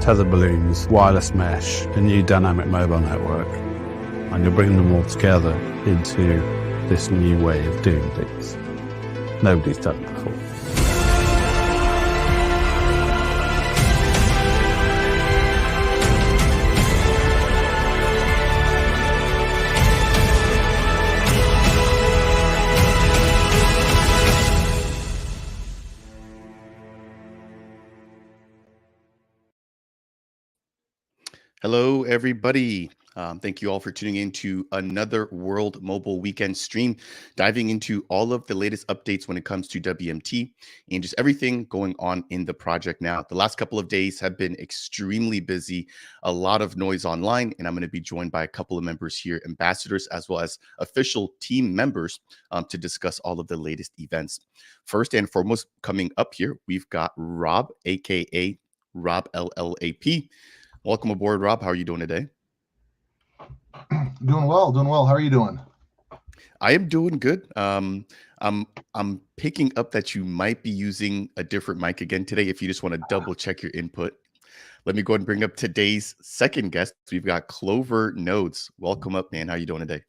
tether balloons, wireless mesh, a new dynamic mobile network, and you're bringing them all together into this new way of doing things. Nobody's done it before. Hello, everybody. Thank you all for tuning in to another World Mobile Weekend stream, diving into all of the latest updates when it comes to WMT and just everything going on in the project now. The last couple of days have been extremely busy, a lot of noise online, and I'm going to be joined by a couple of members here, ambassadors, as well as official team members to discuss all of the latest events. First and foremost, coming up here, we've got Rob, aka Rob LLAP. Welcome aboard, Rob. How are you doing today? Doing well. How are you doing? I am doing good. I'm picking up that you might be using a different mic again today. If you just want to double check your input, let me go ahead and bring up today's second guest. We've got Clover Nodes. Welcome up, man. How are you doing today?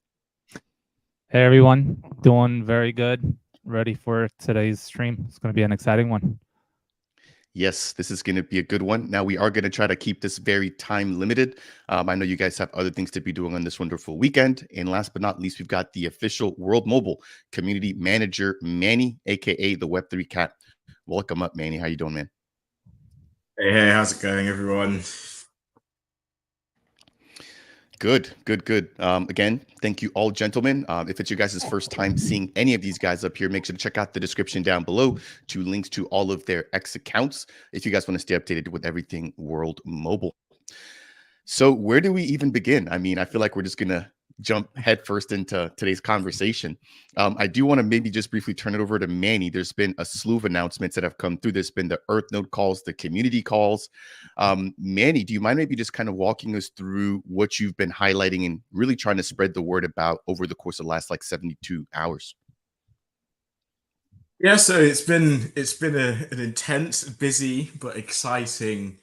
Hey, everyone. Doing very good. Ready for today's stream. It's going to be an exciting one. Yes, this is going to be a good one. Now, we are going to try to keep this very time limited. I know you guys have other things to be doing on this wonderful weekend. And last but not least, we've got the official World Mobile Community Manager, Manny, aka the Web3 Cat. Welcome up, Manny. How you doing, man? Hey, how's it going, everyone? Good. Again, thank you all, gentlemen. If it's your guys' first time seeing any of these guys up here, make sure to check out the description down below to links to all of their X accounts if you guys want to stay updated with everything World Mobile. So where do we even begin? I mean, I feel like we're just going to jump headfirst into today's conversation. I do want to maybe just briefly turn it over to Manny. There's been a slew of announcements that have come through. There's been the Earth Node calls, the community calls. Manny, do you mind maybe just kind of walking us through what you've been highlighting and really trying to spread the word about over the course of the last like 72 hours? Yeah, so it's been an intense, busy, but exciting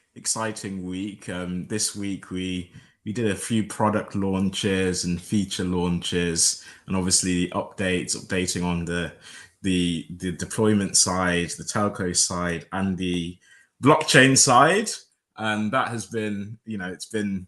week. This week we did a few product launches and feature launches, and obviously updating on the deployment side, the telco side, and the blockchain side. And that has been, it's been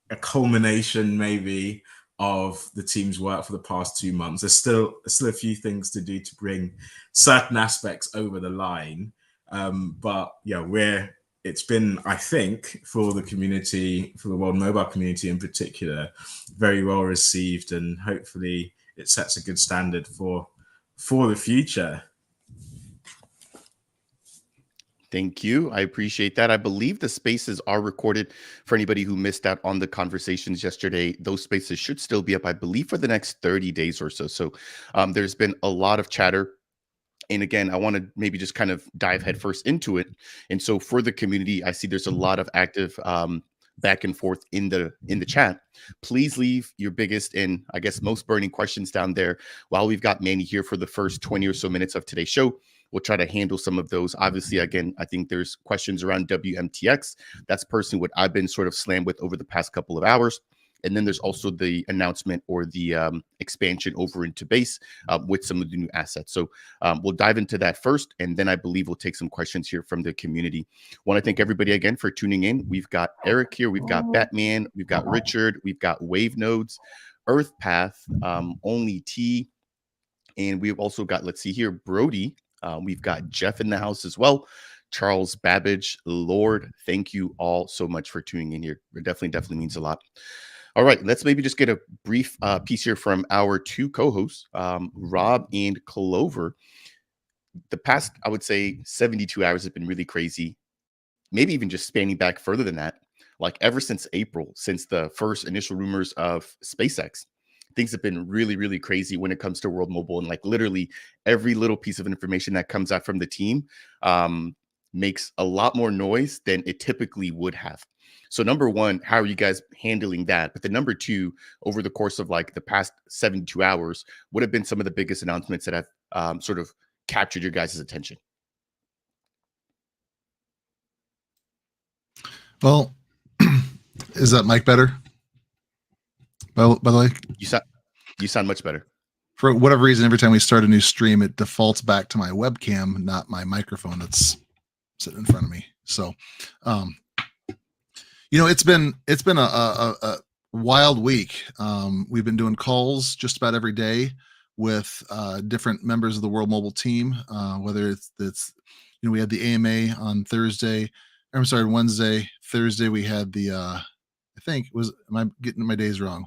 a culmination maybe of the team's work for the past 2 months. There's still a few things to do to bring certain aspects over the line. But yeah, it's been, I think, for the community, for the World Mobile community in particular, very well received, and hopefully it sets a good standard for the future. Thank you. I appreciate that. I believe the spaces are recorded for anybody who missed out on the conversations yesterday. Those spaces should still be up, I believe, for the next 30 days or so. So there's been a lot of chatter. And again, I want to maybe just kind of dive headfirst into it. And so for the community, I see there's a lot of active back and forth in the chat. Please leave your biggest and I guess most burning questions down there while we've got Manny here for the first 20 or so minutes of today's show. We'll try to handle some of those. Obviously, again, I think there's questions around WMTX. That's personally what I've been sort of slammed with over the past couple of hours. And then there's also the announcement or the expansion over into base with some of the new assets. So we'll dive into that first, and then I believe we'll take some questions here from the community. Want to thank everybody again for tuning in. We've got Eric here, we've got Batman, we've got Richard, we've got Wave Nodes, Earth Path, Only T, and we've also got, let's see here, Brody. We've got Jeff in the house as well. Charles Babbage, Lord, thank you all so much for tuning in here. It definitely means a lot. All right, let's maybe just get a brief piece here from our two co-hosts, Rob and Clover. The past, I would say, 72 hours have been really crazy, maybe even just spanning back further than that. Like ever since April, since the first initial rumors of SpaceX, things have been really crazy when it comes to World Mobile. And like literally every little piece of information that comes out from the team makes a lot more noise than it typically would have. So number one, how are you guys handling that? But the number two, over the course of like the past 72 hours, what have been some of the biggest announcements that have sort of captured your guys' attention? Well, is that mic better? By the way, you sound much better. For whatever reason, every time we start a new stream, it defaults back to my webcam, not my microphone that's sitting in front of me. So, it's been a wild week. We've been doing calls just about every day with different members of the World Mobile team, whether it's we had the AMA on Wednesday. Thursday we had the I think it was, am I getting my days wrong?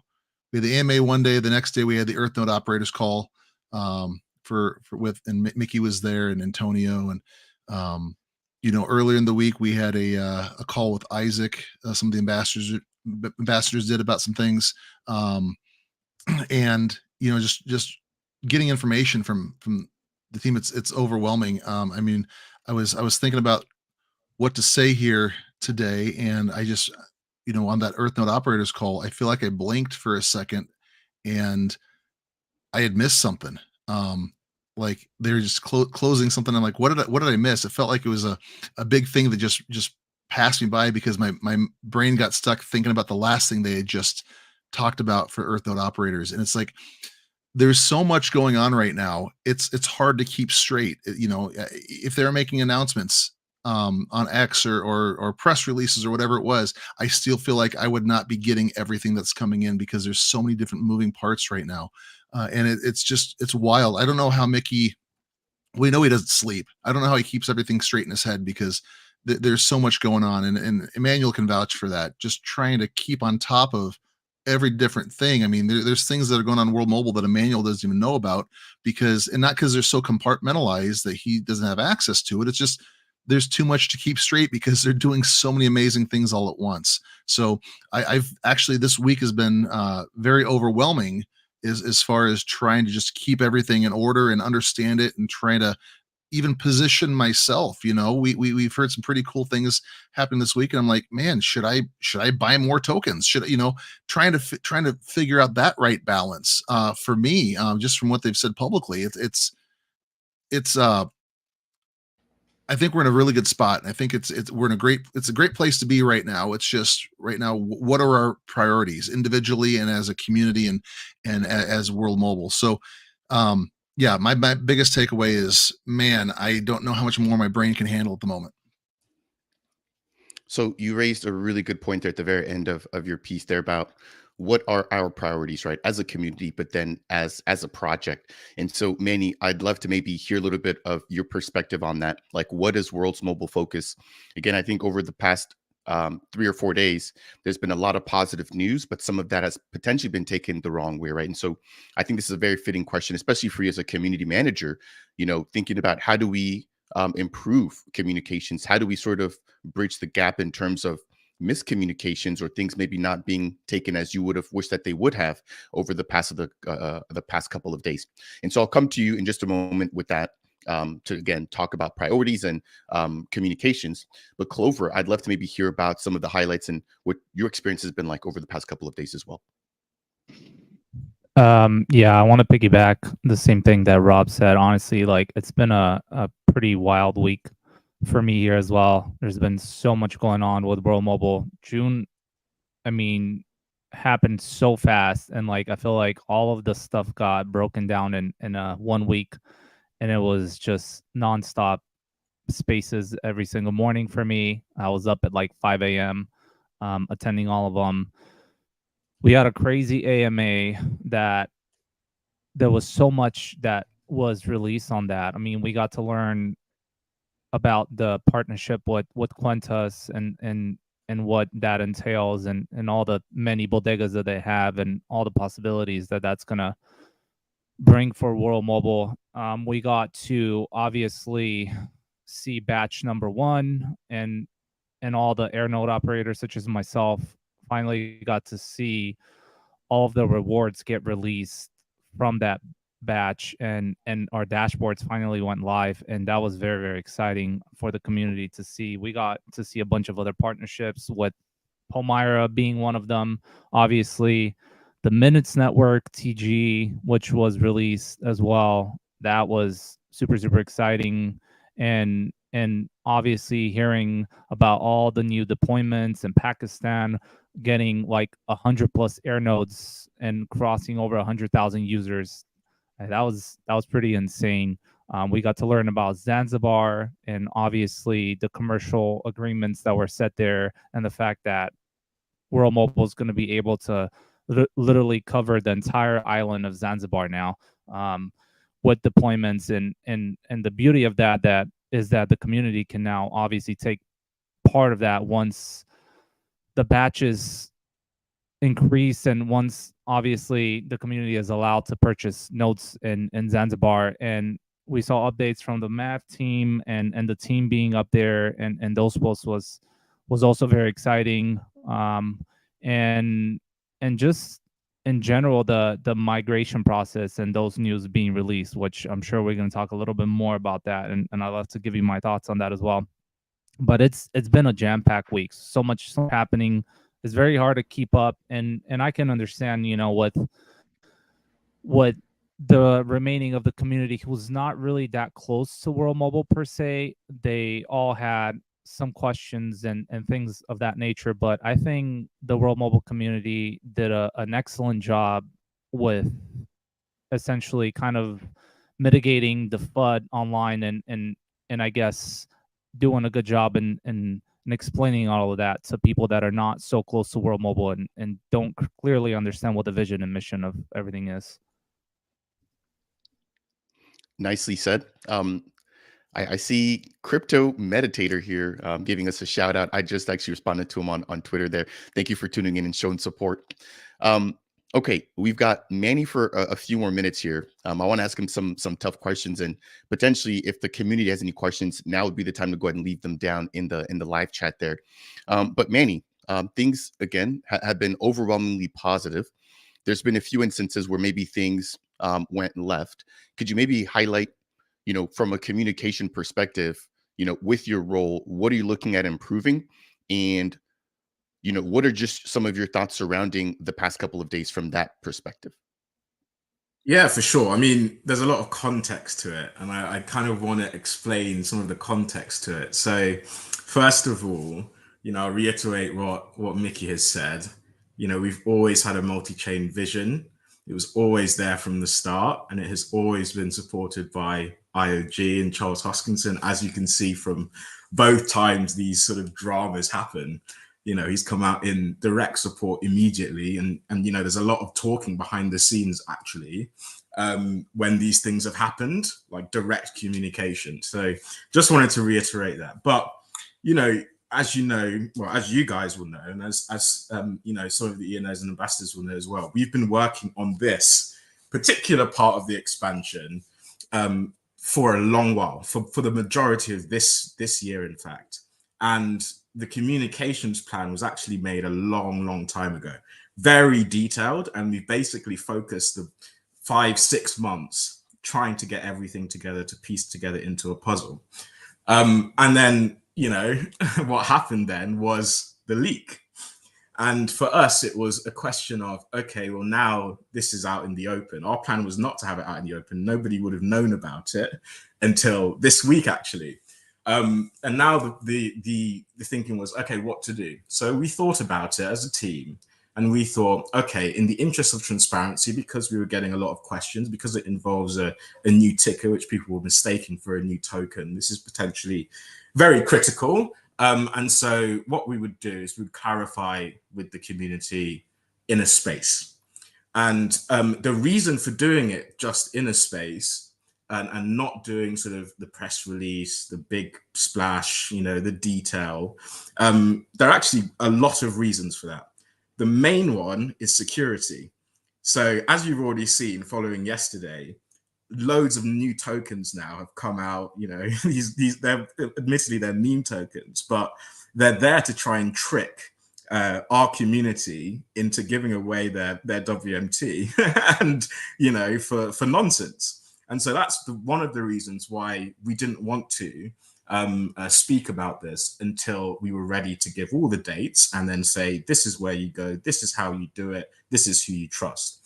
We had the AMA one day. The next day we had the Earth Node operators call and Mickey was there, and Antonio, and earlier in the week we had a call with Isaac. Some of the ambassadors did about some things, and just getting information from the team. It's overwhelming. I mean, I was thinking about what to say here today, and I just on that Earth Node operators call, I feel like I blinked for a second and I had missed something. Like they're just closing something. I'm like, what did I miss? It felt like it was a big thing that just passed me by because my brain got stuck thinking about the last thing they had just talked about for Earth Node operators. And it's like, there's so much going on right now. It's hard to keep straight. If they're making announcements on X or press releases or whatever it was, I still feel like I would not be getting everything that's coming in because there's so many different moving parts right now. And it's wild. I don't know how Mickey, we know he doesn't sleep. I don't know how he keeps everything straight in his head because there's so much going on. And Emmanuel can vouch for that. Just trying to keep on top of every different thing. I mean, there's things that are going on World Mobile that Emmanuel doesn't even know about not because they're so compartmentalized that he doesn't have access to it. It's just, there's too much to keep straight because they're doing so many amazing things all at once. So I've actually, this week has been very overwhelming as far as trying to just keep everything in order and understand it and trying to even position myself. We've heard some pretty cool things happen this week, and I'm like, man, should I buy more tokens? Should trying to figure out that right balance for me, just from what they've said publicly. It's I think we're in a really good spot. And I think it's a great place to be right now. It's just right now, what are our priorities individually and as a community and as World Mobile? So, yeah, my biggest takeaway is, man, I don't know how much more my brain can handle at the moment. So you raised a really good point there at the very end of your piece there about what are our priorities, right, as a community, but then as a project. And so, Manny, I'd love to maybe hear a little bit of your perspective on that. Like, what is World's Mobile focus? Again, I think over the past 3 or 4 days, there's been a lot of positive news, but some of that has potentially been taken the wrong way, right? And so I think this is a very fitting question, especially for you as a community manager, thinking about how do we improve communications? How do we sort of bridge the gap in terms of miscommunications or things maybe not being taken as you would have wished that they would have over the past couple of days? And so I'll come to you in just a moment with that to again talk about priorities and communications. But Clover, I'd love to maybe hear about some of the highlights and what your experience has been like over the past couple of days as well. Yeah, I want to piggyback the same thing that Rob said. Honestly, like it's been a pretty wild week for me here as well. There's been so much going on with World Mobile. June, I mean, happened so fast, and like I feel like all of the stuff got broken down in 1 week, and it was just nonstop spaces every single morning for me. I was up at like 5 a.m. Attending all of them. We had a crazy AMA that there was so much that was released on that. I mean, we got to learn about the partnership with Quintus and what that entails and all the many bodegas that they have and all the possibilities that that's going to bring for World Mobile. We got to obviously see batch number 1 and all the air node operators such as myself finally got to see all of the rewards get released from that batch, and our dashboards finally went live, and that was very, very exciting for the community to see. We got to see a bunch of other partnerships, with Palmyra being one of them. Obviously, the Minutes Network TG, which was released as well, that was super, super exciting. And and obviously hearing about all the new deployments in Pakistan, getting like 100+ air nodes and crossing over 100,000 users. That was pretty insane. We got to learn about Zanzibar and obviously the commercial agreements that were set there, and the fact that World Mobile is going to be able to literally cover the entire island of Zanzibar now, with deployments, and the beauty of that is that the community can now obviously take part of that once the batches increase, and once obviously the community is allowed to purchase nodes in Zanzibar. And we saw updates from the math team and the team being up there, and those posts was also very exciting. And just in general, the migration process and those news being released, which I'm sure we're going to talk a little bit more about that, and I'd love to give you my thoughts on that as well. But it's been a jam-packed week, so much happening. It's very hard to keep up, and I can understand, what the remaining of the community who's not really that close to World Mobile per se, they all had some questions and things of that nature. But I think the World Mobile community did an excellent job with essentially kind of mitigating the FUD online, and I guess doing a good job in explaining all of that to people that are not so close to World Mobile and don't clearly understand what the vision and mission of everything is. Nicely said. I see Crypto Meditator here giving us a shout out. I just actually responded to him on Twitter there. Thank you for tuning in and showing support. Okay, we've got Manny for a few more minutes here. I want to ask him some tough questions, and potentially, if the community has any questions, now would be the time to go ahead and leave them down in the live chat there. But Manny, things again have been overwhelmingly positive. There's been a few instances where maybe things went left. Could you maybe highlight, from a communication perspective, with your role, what are you looking at improving, and what are just some of your thoughts surrounding the past couple of days from that perspective? Yeah, for sure. I mean, there's a lot of context to it, and I kind of want to explain some of the context to it. So, first of all, I'll reiterate what Mickey has said. We've always had a multi-chain vision. It was always there from the start, and it has always been supported by IOG and Charles Hoskinson. As you can see from both times these sort of dramas happen, he's come out in direct support immediately. And there's a lot of talking behind the scenes, actually, when these things have happened, like direct communication. So just wanted to reiterate that. But, as you guys will know, and as some of the ENOs and ambassadors will know as well, we've been working on this particular part of the expansion for a long while, for the majority of this year, in fact. And the communications plan was actually made a long time ago, very detailed, and we basically focused the 5-6 months trying to get everything together to piece together into a puzzle. And then, what happened then was the leak. And for us, it was a question of, okay, well, now this is out in the open. Our plan was not to have it out in the open. Nobody would have known about it until this week, actually. And now the thinking was, okay, what to do? So we thought about it as a team, and we thought, okay, in the interest of transparency, because we were getting a lot of questions, because it involves a new ticker, which people were mistaking for a new token, this is potentially very critical. And so what we would do is we'd clarify with the community in a space. And the reason for doing it just in a space and not doing sort of the press release, the big splash, the detail, there are actually a lot of reasons for that. The main one is security. So as you've already seen following yesterday, loads of new tokens now have come out. They're admittedly they're meme tokens, but they're there to try and trick our community into giving away their WMT and for nonsense. And so that's one of the reasons why we didn't want to speak about this until we were ready to give all the dates and then say, this is where you go, this is how you do it, this is who you trust.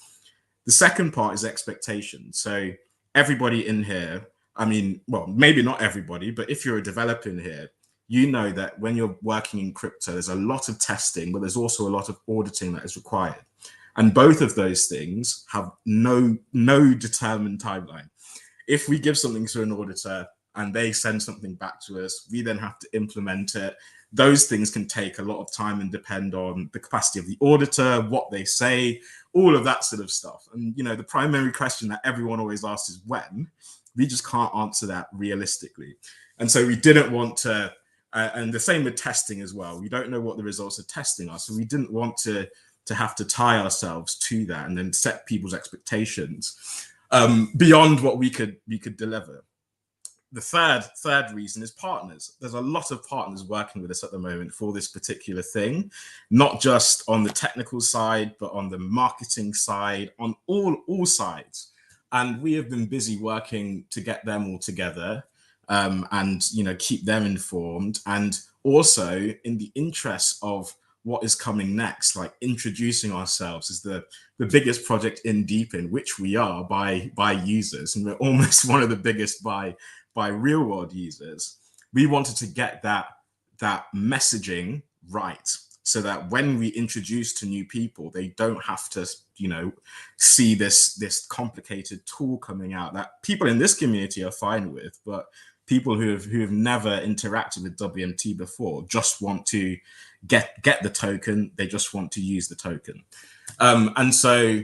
The second part is expectation. So everybody in here I mean, well, maybe not everybody, but if you're a developer in here, you know that when you're working in crypto, there's a lot of testing, but there's also a lot of auditing that is required. And both of those things have no determined timeline. If we give something to an auditor and they send something back to us, we then have to implement it. Those things can take a lot of time and depend on the capacity of the auditor, what they say, all of that sort of stuff. And, you know, the primary question that everyone always asks is when. We just can't answer that realistically. And so we didn't want to, and the same with testing as well. We don't know what the results of testing are. So we didn't want to have to tie ourselves to that and then set people's expectations beyond what we could deliver. The third reason is partners. There's a lot of partners working with us at the moment for this particular thing, not just on the technical side, but on the marketing side, on all sides. And we have been busy working to get them all together and, you know, keep them informed. And also in the interest of what is coming next, like introducing ourselves as the biggest project in DePIN, which we are by users, and we're almost one of the biggest by real world users. We wanted to get that messaging right, so that when we introduce to new people, they don't have to, you know, see this complicated tool coming out that people in this community are fine with, but people who have never interacted with WMT before just want to get the token. They just want to use the token. And so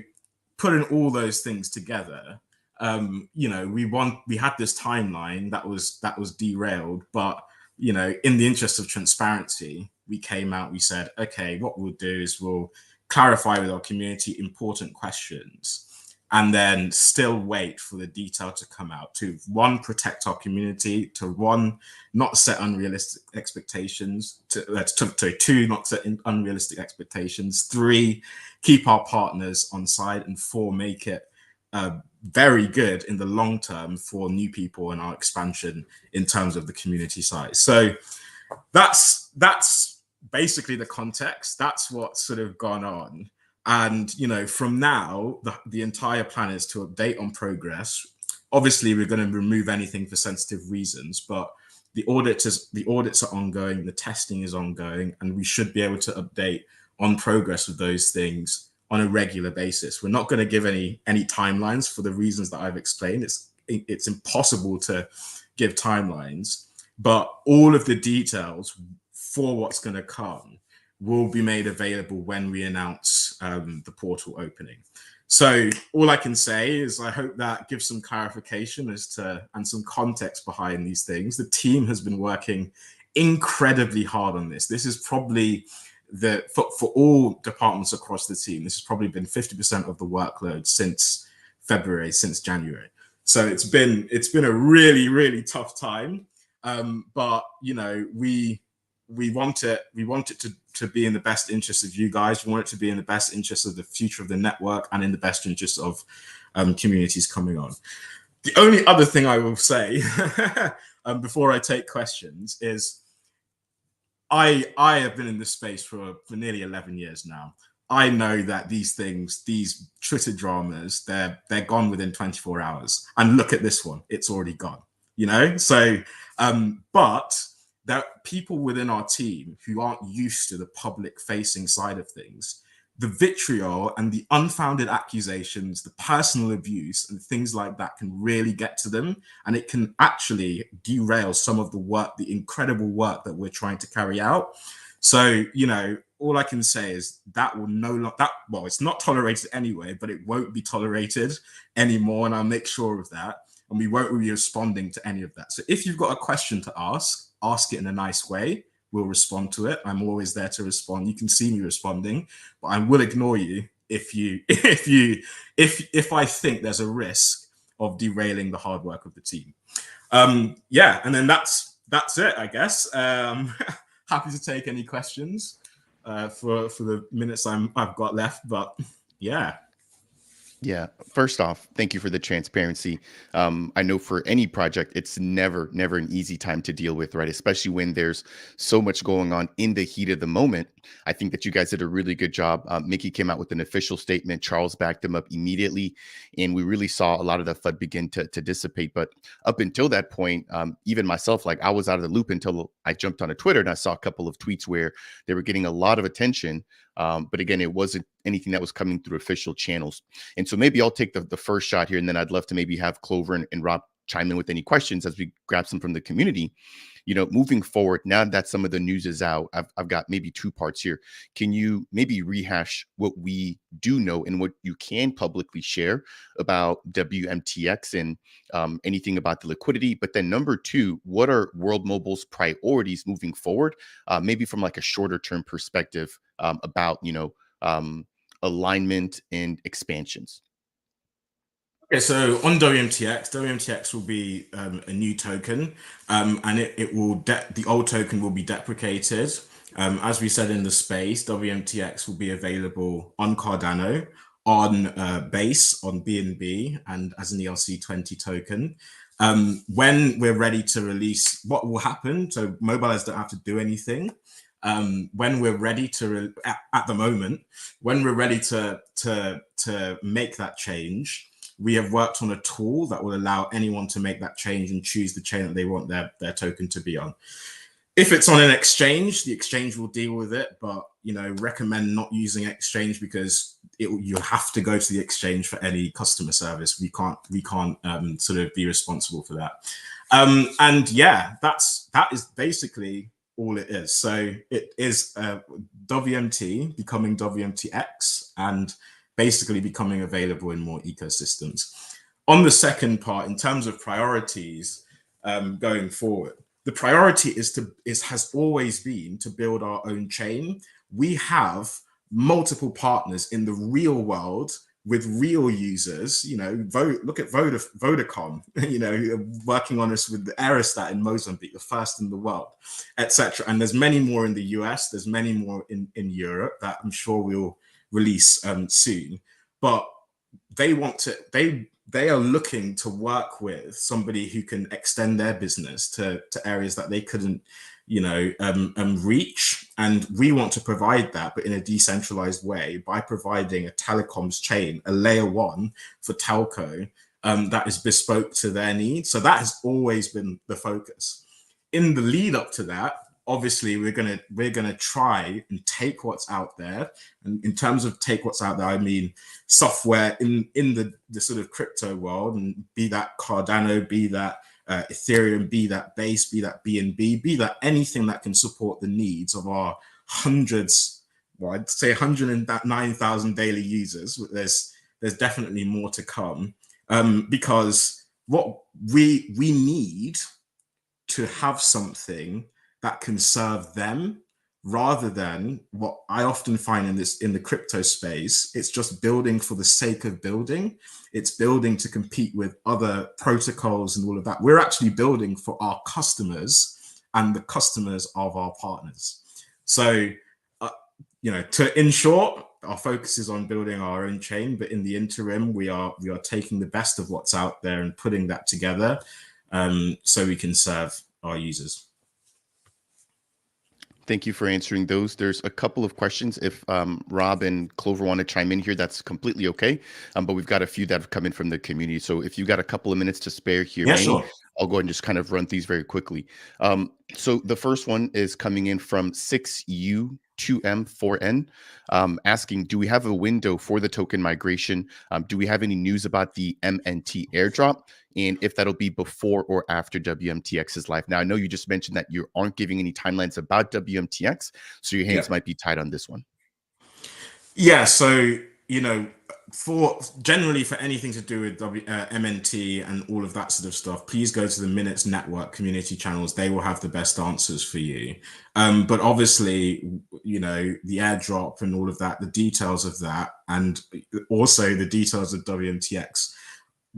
putting all those things together, you know, we had this timeline that was derailed, but, you know, in the interest of transparency, we came out, we said, okay, what we'll do is we'll clarify with our community important questions, and then still wait for the detail to come out, to one, protect our community, to one, not set unrealistic expectations, to two, not set unrealistic expectations, three, keep our partners on side, and four, make it very good in the long term for new people and our expansion in terms of the community size. So that's basically the context. That's what's sort of gone on. And, you know, from now, the entire plan is to update on progress. Obviously, we're going to remove anything for sensitive reasons, but the audits are ongoing, the testing is ongoing, and we should be able to update on progress of those things on a regular basis. We're not going to give any timelines for the reasons that I've explained. It's impossible to give timelines, but all of the details for what's going to come will be made available when we announce the portal opening. So all I can say is I hope that gives some clarification as to, and some context behind these things. The team has been working incredibly hard on this. This is probably for all departments across the team, this has probably been 50% of the workload since February, since January. So it's been a really, really tough time. But, you know, we want it to be in the best interest of you guys. We want it to be in the best interest of the future of the network and in the best interest of communities coming on. The only other thing I will say before I take questions is I have been in this space for nearly 11 years now. I know that these things, these Twitter dramas, they're gone within 24 hours. And look at this one, it's already gone, you know? So, but there are people within our team who aren't used to the public facing side of things. The vitriol and the unfounded accusations, the personal abuse and things like that can really get to them. And it can actually derail some of the work, the incredible work that we're trying to carry out. So, you know, all I can say is that will no longer, well, it's not tolerated anyway, but it won't be tolerated anymore. And I'll make sure of that. And we won't be responding to any of that. So if you've got a question to ask it in a nice way. We'll respond to it. I'm always there to respond. You can see me responding, but I will ignore you if I think there's a risk of derailing the hard work of the team. Yeah, and then that's it, I guess. Happy to take any questions for the minutes I've got left, but yeah. Yeah. First off, thank you for the transparency. I know for any project, it's never an easy time to deal with, right? Especially when there's so much going on in the heat of the moment. I think that you guys did a really good job. Mickey came out with an official statement. Charles backed him up immediately, and we really saw a lot of the FUD begin to dissipate. But up until that point, even myself, like I was out of the loop until I jumped onto Twitter and I saw a couple of tweets where they were getting a lot of attention. But again, it wasn't anything that was coming through official channels. And so maybe I'll take the first shot here, and then I'd love to maybe have Clover and Rob chime in with any questions as we grab some from the community. You know, moving forward, now that some of the news is out, I've got maybe two parts here. Can you maybe rehash what we do know and what you can publicly share about WMTX and anything about the liquidity? But then number two, what are World Mobile's priorities moving forward? Maybe from like a shorter term perspective about, alignment and expansions. Okay, so on WMTX will be a new token, and it will the old token will be deprecated. As we said in the space, WMTX will be available on Cardano, on Base, on BNB, and as an ERC20 token. When we're ready to release, what will happen? So mobilize don't have to do anything. When we're ready to, at the moment, when we're ready to make that change, we have worked on a tool that will allow anyone to make that change and choose the chain that they want their token to be on. If it's on an exchange, the exchange will deal with it, but recommend not using exchange because you have to go to the exchange for any customer service. We can't sort of be responsible for that. And yeah, that is basically all it is. So it is WMT becoming WMTX and basically becoming available in more ecosystems. On the second part, in terms of priorities going forward, the priority has always been to build our own chain. We have multiple partners in the real world with real users. Look at Vodacom, working on us with the Aerostat in Mozambique, the first in the world, etc. And there's many more in the US, there's many more in Europe that I'm sure we'll release soon. But they are looking to work with somebody who can extend their business to areas that they couldn't reach, and we want to provide that, but in a decentralized way, by providing a telecoms chain, a layer one for telco that is bespoke to their needs. So that has always been the focus. In the lead up to that, obviously we're gonna try and take what's out there, and in terms of take what's out there, I mean software in the sort of crypto world, and be that Cardano, be that Ethereum, be that Base, be that BNB, be that anything that can support the needs of our hundreds, well, I'd say 109,000 daily users. There's definitely more to come, because what we need to have something that can serve them, rather than what I often find in the crypto space, it's just building for the sake of building. It's building to compete with other protocols and all of that. We're actually building for our customers and the customers of our partners. So, in short, our focus is on building our own chain, but in the interim, we are taking the best of what's out there and putting that together, so we can serve our users. Thank you for answering those. There's a couple of questions. If Rob and Clover want to chime in here, that's completely okay. But we've got a few that have come in from the community. So if you got a couple of minutes to spare here, yeah, sure. I'll go ahead and just kind of run these very quickly. So the first one is coming in from 6U2M4N, asking, do we have a window for the token migration? Do we have any news about the MNT airdrop? And if that'll be before or after WMTX is live. Now, I know you just mentioned that you aren't giving any timelines about WMTX, so your hands might be tied on this one. Yeah, so, for anything to do with MNT and all of that sort of stuff, please go to the Minutes Network community channels. They will have the best answers for you. But obviously, the airdrop and all of that, the details of that, and also the details of WMTX.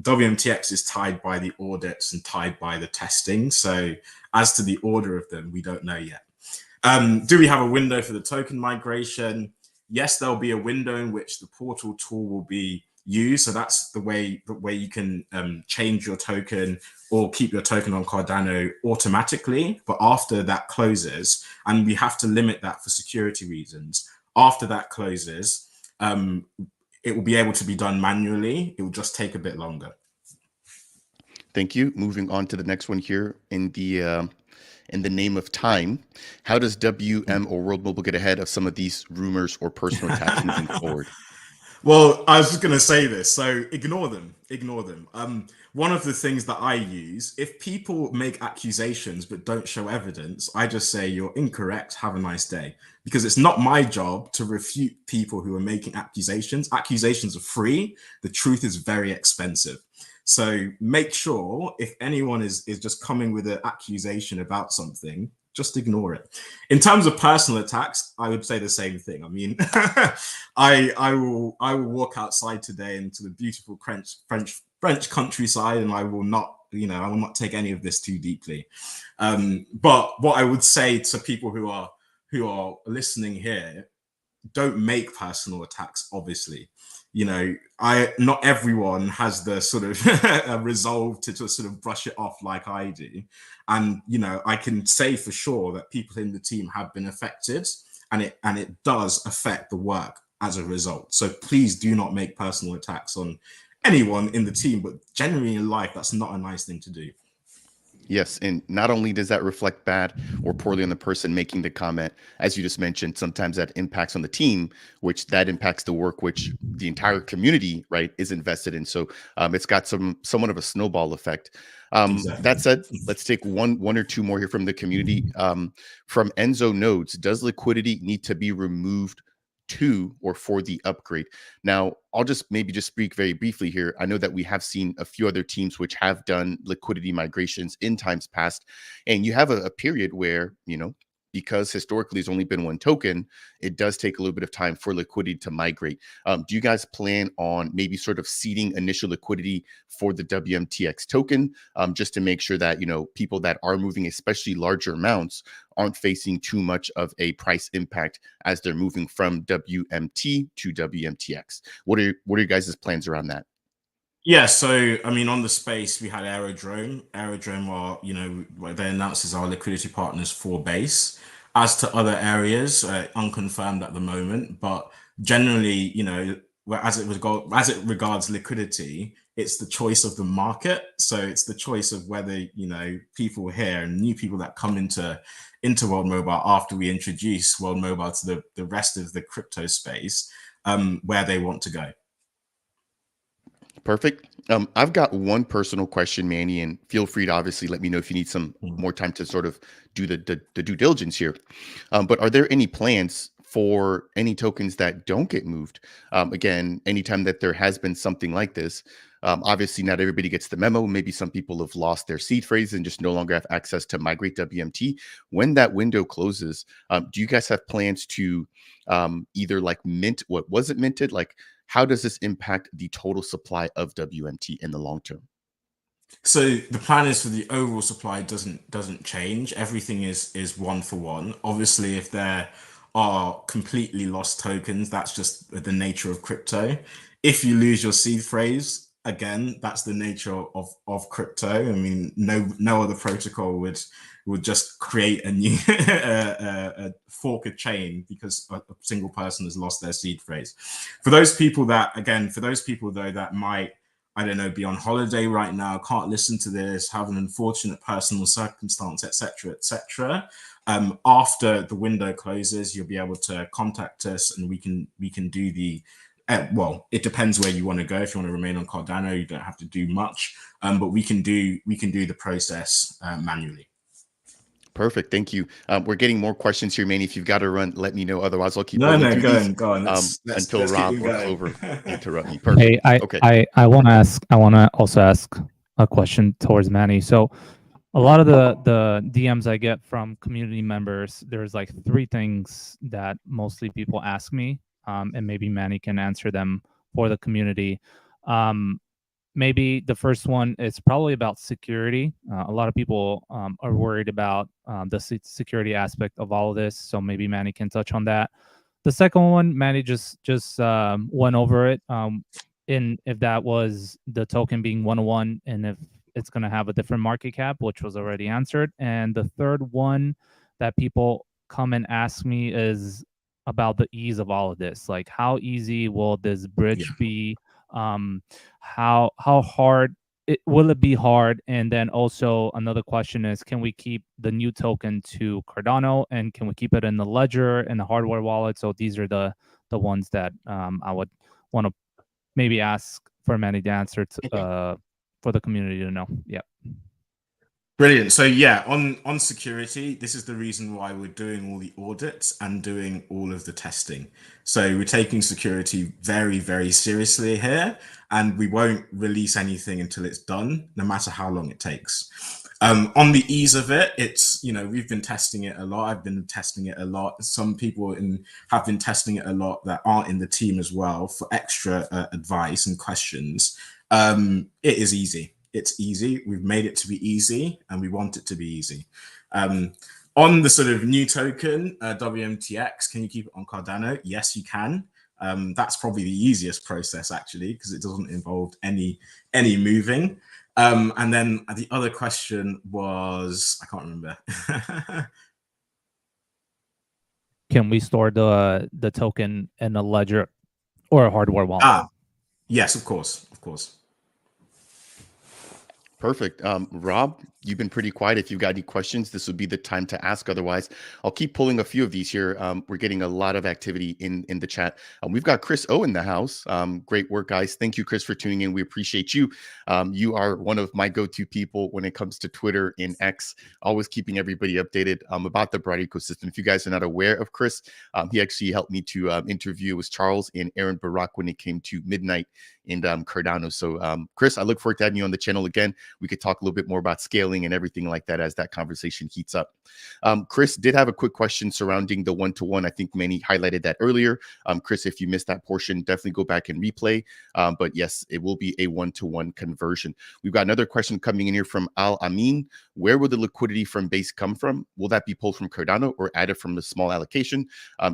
WMTX is tied by the audits and tied by the testing. So as to the order of them, we don't know yet. Do we have a window for the token migration? Yes, there'll be a window in which the portal tool will be use. So that's the way you can change your token or keep your token on Cardano automatically. But after that closes, and we have to limit that for security reasons, after that closes, it will be able to be done manually. It will just take a bit longer. Thank you. Moving on to the next one here in the name of time. How does WM or World Mobile get ahead of some of these rumors or personal attacks moving forward? Well, I was just going to say this, so ignore them. One of the things that I use, if people make accusations but don't show evidence, I just say you're incorrect, have a nice day. Because it's not my job to refute people who are making accusations. Accusations are free. The truth is very expensive. So make sure if anyone is just coming with an accusation about something, just ignore it. In terms of personal attacks, I would say the same thing. I mean, I will walk outside today into the beautiful French countryside, and I will not take any of this too deeply. But what I would say to people who are listening here, don't make personal attacks, obviously. Not everyone has the sort of resolve to just sort of brush it off like I do. And, I can say for sure that people in the team have been affected, and it does affect the work as a result. So please do not make personal attacks on anyone in the team, but generally in life, that's not a nice thing to do. Yes, and not only does that reflect bad or poorly on the person making the comment, as you just mentioned, sometimes that impacts on the team, which that impacts the work which the entire community, right, is invested in. So it's got somewhat of a snowball effect. Exactly. That said, let's take one or two more here from the community. From Enzo Nodes, does liquidity need to be removed to or for the upgrade? Now, I'll just speak very briefly here. I know that we have seen a few other teams which have done liquidity migrations in times past, and you have a period where, because historically it's only been one token, it does take a little bit of time for liquidity to migrate. Do you guys plan on maybe sort of seeding initial liquidity for the WMTX token, just to make sure that, people that are moving, especially larger amounts, aren't facing too much of a price impact as they're moving from WMT to WMTX? What are your guys' plans around that? Yeah, so I mean, on the space, we had Aerodrome. Aerodrome are, they announced as our liquidity partners for Base. As to other areas, unconfirmed at the moment, but generally, as it regards liquidity, it's the choice of the market. So it's the choice of whether, people here and new people that come into World Mobile after we introduce World Mobile to the rest of the crypto space, where they want to go. Perfect. I've got one personal question, Manny, and feel free to obviously let me know if you need some more time to sort of do the due diligence here. But are there any plans for any tokens that don't get moved? Again, anytime that there has been something like this, obviously not everybody gets the memo. Maybe some people have lost their seed phrase and just no longer have access to migrate WMT. When that window closes, do you guys have plans to either like mint what wasn't minted? Like, how does this impact the total supply of WMT in the long term? So the plan is for the overall supply doesn't change. Everything is one for one. Obviously, if there are completely lost tokens, that's just the nature of crypto. If you lose your seed phrase, again, that's the nature of crypto. I mean, no other protocol would just create a new a fork of chain because a single person has lost their seed phrase. For those people though that might, I don't know, be on holiday right now, can't listen to this, have an unfortunate personal circumstance, etc. After the window closes, you'll be able to contact us, and we can do the. Well, it depends where you want to go. If you want to remain on Cardano, you don't have to do much, but we can do the process manually. Perfect. Thank you. We're getting more questions here, Manny. If you've got to run, let me know. Otherwise, I'll keep go on. Until Rob or Clover interrupt me. Perfect. Hey, okay. I want to also ask a question towards Manny. So a lot of the DMs I get from community members, there's like three things that mostly people ask me, and maybe Manny can answer them for the community. Maybe the first one is probably about security. A lot of people are worried about the security aspect of all of this, so maybe Manny can touch on that. The second one, Manny just went over it. in if that was the token being 101 and if it's going to have a different market cap, which was already answered. And the third one that people come and ask me is about the ease of all of this. Like, how easy will this bridge be? How hard will it be hard? And then also another question is, can we keep the new token to Cardano, and can we keep it in the ledger and the hardware wallet? So these are the ones that I would want to maybe ask for Manny to answer for the community to know. Yeah. Brilliant. So yeah, on security, this is the reason why we're doing all the audits and doing all of the testing. So we're taking security very, very seriously here, and we won't release anything until it's done, no matter how long it takes. On the ease of it, it's, we've been testing it a lot. I've been testing it a lot. Some people have been testing it a lot that aren't in the team as well for extra advice and questions. It is easy. It's easy. We've made it to be easy, and we want it to be easy. On the sort of new token, WMTX, can you keep it on Cardano? Yes, you can. That's probably the easiest process, actually, because it doesn't involve any moving. And then the other question was, I can't remember. Can we store the token in a ledger or a hardware wallet? Yes, of course. Perfect. Rob, you've been pretty quiet. If you've got any questions, this would be the time to ask. Otherwise, I'll keep pulling a few of these here. We're getting a lot of activity in the chat. We've got Chris O in the house. Great work, guys. Thank you, Chris, for tuning in. We appreciate you. You are one of my go-to people when it comes to Twitter and X, always keeping everybody updated about the broad ecosystem. If you guys are not aware of Chris, he actually helped me to interview with Charles and Aaron Barak when it came to Midnight and Cardano. So, Chris, I look forward to having you on the channel again. We could talk a little bit more about scaling and everything like that as that conversation heats up. Chris did have a quick question surrounding the one-to-one. I think Manny highlighted that earlier. Chris, if you missed that portion, definitely go back and replay. But yes, it will be a one-to-one conversion. We've got another question coming in here from Al Amin. Where will the liquidity from base come from? Will that be pulled from Cardano or added from the small allocation?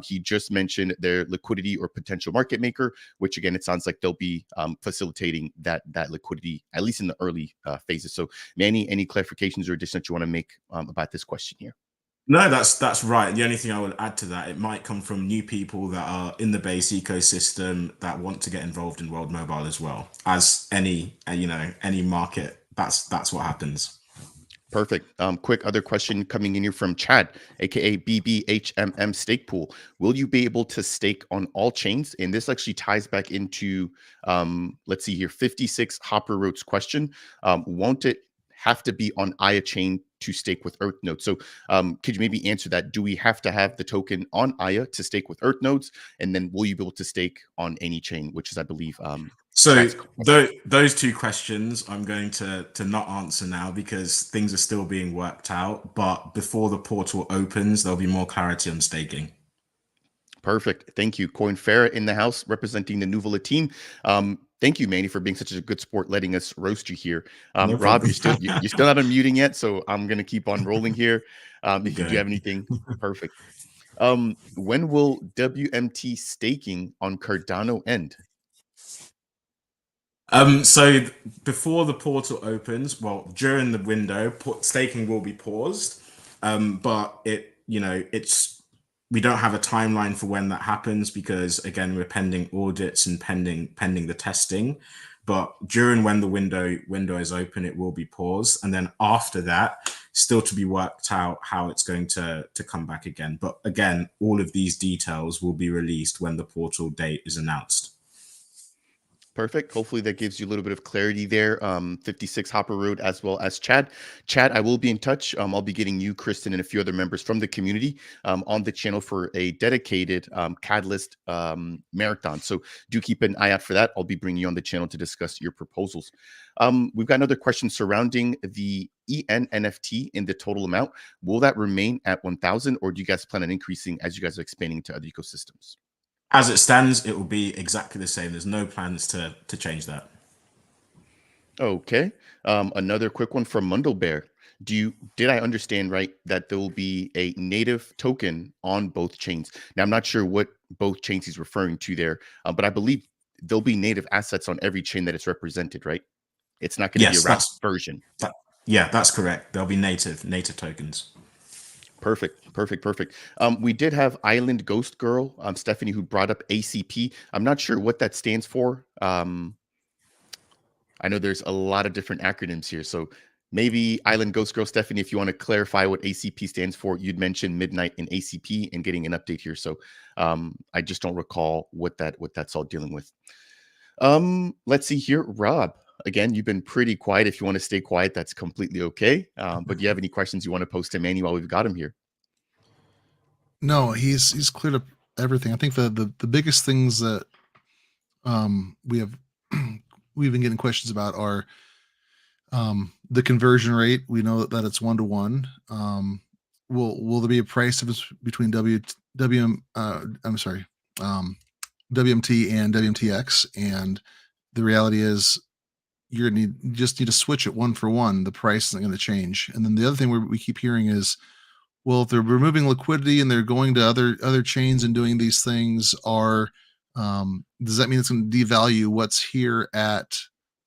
He just mentioned their liquidity or potential market maker, which again, it sounds like they'll be facilitating that liquidity, at least in the early phases. So Manny, any clarifications or additions that you want to make about this question here? No, that's right. The only thing I would add to that, it might come from new people that are in the base ecosystem that want to get involved in World Mobile as well. As any market, that's what happens. Perfect. Quick other question coming in here from Chad, aka BBHMM Stake Pool. Will you be able to stake on all chains? And this actually ties back into, let's see here, 56 Hopper Road's question. Won't it have to be on Aya chain to stake with Earth nodes? So could you maybe answer that? Do we have to have the token on Aya to stake with Earth nodes? And then will you be able to stake on any chain, which is, I believe, so those two questions I'm going to not answer now because things are still being worked out. But before the portal opens, there'll be more clarity on staking. Perfect. Thank you. Coin Farah in the house representing the Nuvola team. Thank you, Manny, for being such a good sport, letting us roast you here. No Rob, you're still not unmuting yet, so I'm going to keep on rolling here. If you do have anything, perfect. When will WMT staking on Cardano end? So before the portal opens, well, during the window, staking will be paused. But we don't have a timeline for when that happens because again, we're pending audits and pending the testing. But during when the window is open, it will be paused, and then after that, still to be worked out how it's going to come back again. But again, all of these details will be released when the portal date is announced. Perfect. Hopefully that gives you a little bit of clarity there. 56 Hopper Road as well as Chad. Chad, I will be in touch. I'll be getting you, Kristen, and a few other members from the community on the channel for a dedicated Catalyst marathon. So do keep an eye out for that. I'll be bringing you on the channel to discuss your proposals. We've got another question surrounding the EN NFT in the total amount. Will that remain at 1,000 or do you guys plan on increasing as you guys are expanding to other ecosystems? As it stands, it will be exactly the same. There's no plans to change that. Okay. Another quick one from Mundlebear. Did I understand right that there will be a native token on both chains? Now, I'm not sure what both chains he's referring to there, but I believe there'll be native assets on every chain that it's represented, right? It's not going to be a wrapped version. Yeah, that's correct. There'll be native tokens. Perfect. We did have Island Ghost Girl, Stephanie, who brought up ACP. I'm not sure what that stands for. I know there's a lot of different acronyms here. So maybe Island Ghost Girl, Stephanie, if you want to clarify what ACP stands for, you'd mentioned midnight in ACP and getting an update here. So I just don't recall what that's all dealing with. Let's see here. Rob, again, you've been pretty quiet. If you want to stay quiet, that's completely okay. But do you have any questions you want to pose to Manny while we've got him here? No, he's cleared up everything. I think the biggest things that we've been getting questions about are the conversion rate. We know that it's 1-to-1. Will there be a price difference between WMT and WMTX? And the reality is, you just need to switch it 1-for-1. The price isn't going to change. And then the other thing we keep hearing is, well, if they're removing liquidity and they're going to other chains and doing these things, does that mean it's going to devalue what's here at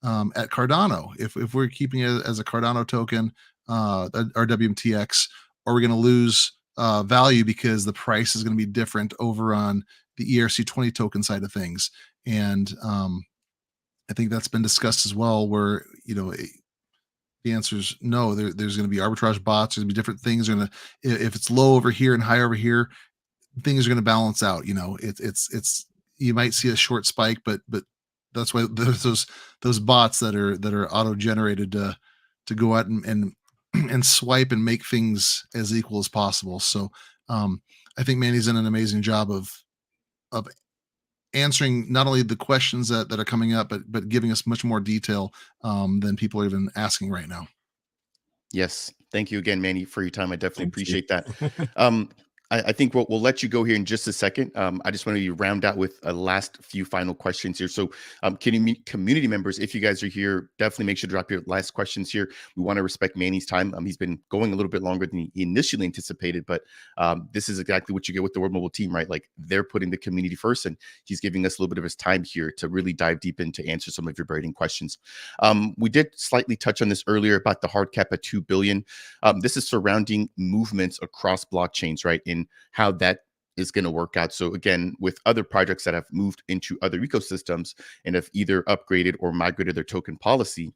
Cardano? If we're keeping it as a Cardano token, our WMTX, are we going to lose value because the price is going to be different over on the ERC20 token side of things? And I think that's been discussed as well, where the answer is no. There's going to be arbitrage bots. There's going to be different things. If it's low over here and high over here, things are going to balance out. It's you might see a short spike, but that's why there's those bots that are auto generated to go out and swipe and make things as equal as possible. So I think Manny's done an amazing job of answering not only the questions that are coming up, but giving us much more detail than people are even asking right now. Yes. Thank you again, Manny, for your time. I definitely appreciate that. I think we'll let you go here in just a second. I just want to round out with a last few final questions here. So community members, if you guys are here, definitely make sure to drop your last questions here. We want to respect Manny's time. He's been going a little bit longer than he initially anticipated, but this is exactly what you get with the World Mobile team, right? Like, they're putting the community first, and he's giving us a little bit of his time here to really dive deep in to answer some of your burning questions. We did slightly touch on this earlier about the hard cap at 2 billion. This is surrounding movements across blockchains, right? In how that is going to work out. So again, with other projects that have moved into other ecosystems and have either upgraded or migrated their token policy,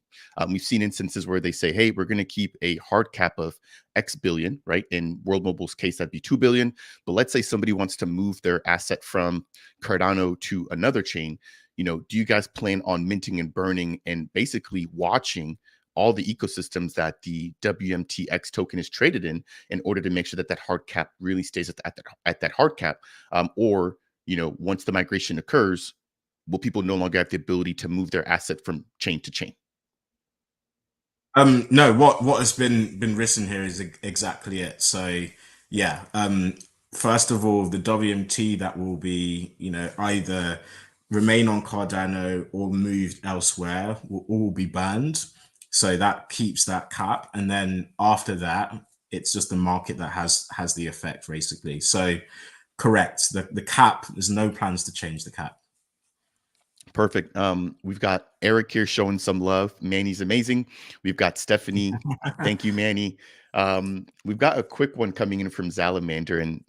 we've seen instances where they say, hey, we're going to keep a hard cap of X billion, right? In World Mobile's case, that'd be 2 billion. But let's say somebody wants to move their asset from Cardano to another chain. Do you guys plan on minting and burning and basically watching all the ecosystems that the WMTX token is traded in order to make sure that that hard cap really stays at that hard cap? Or, once the migration occurs, will people no longer have the ability to move their asset from chain to chain? No, what has been written here is exactly it. So yeah, first of all, the WMT that will be, either remain on Cardano or moved elsewhere will all be banned. So that keeps that cap. And then after that, it's just the market that has the effect, basically. So correct, the cap, there's no plans to change the cap. Perfect. We've got Eric here showing some love. Manny's amazing. We've got Stephanie. Thank you, Manny. We've got a quick one coming in from Salamander, and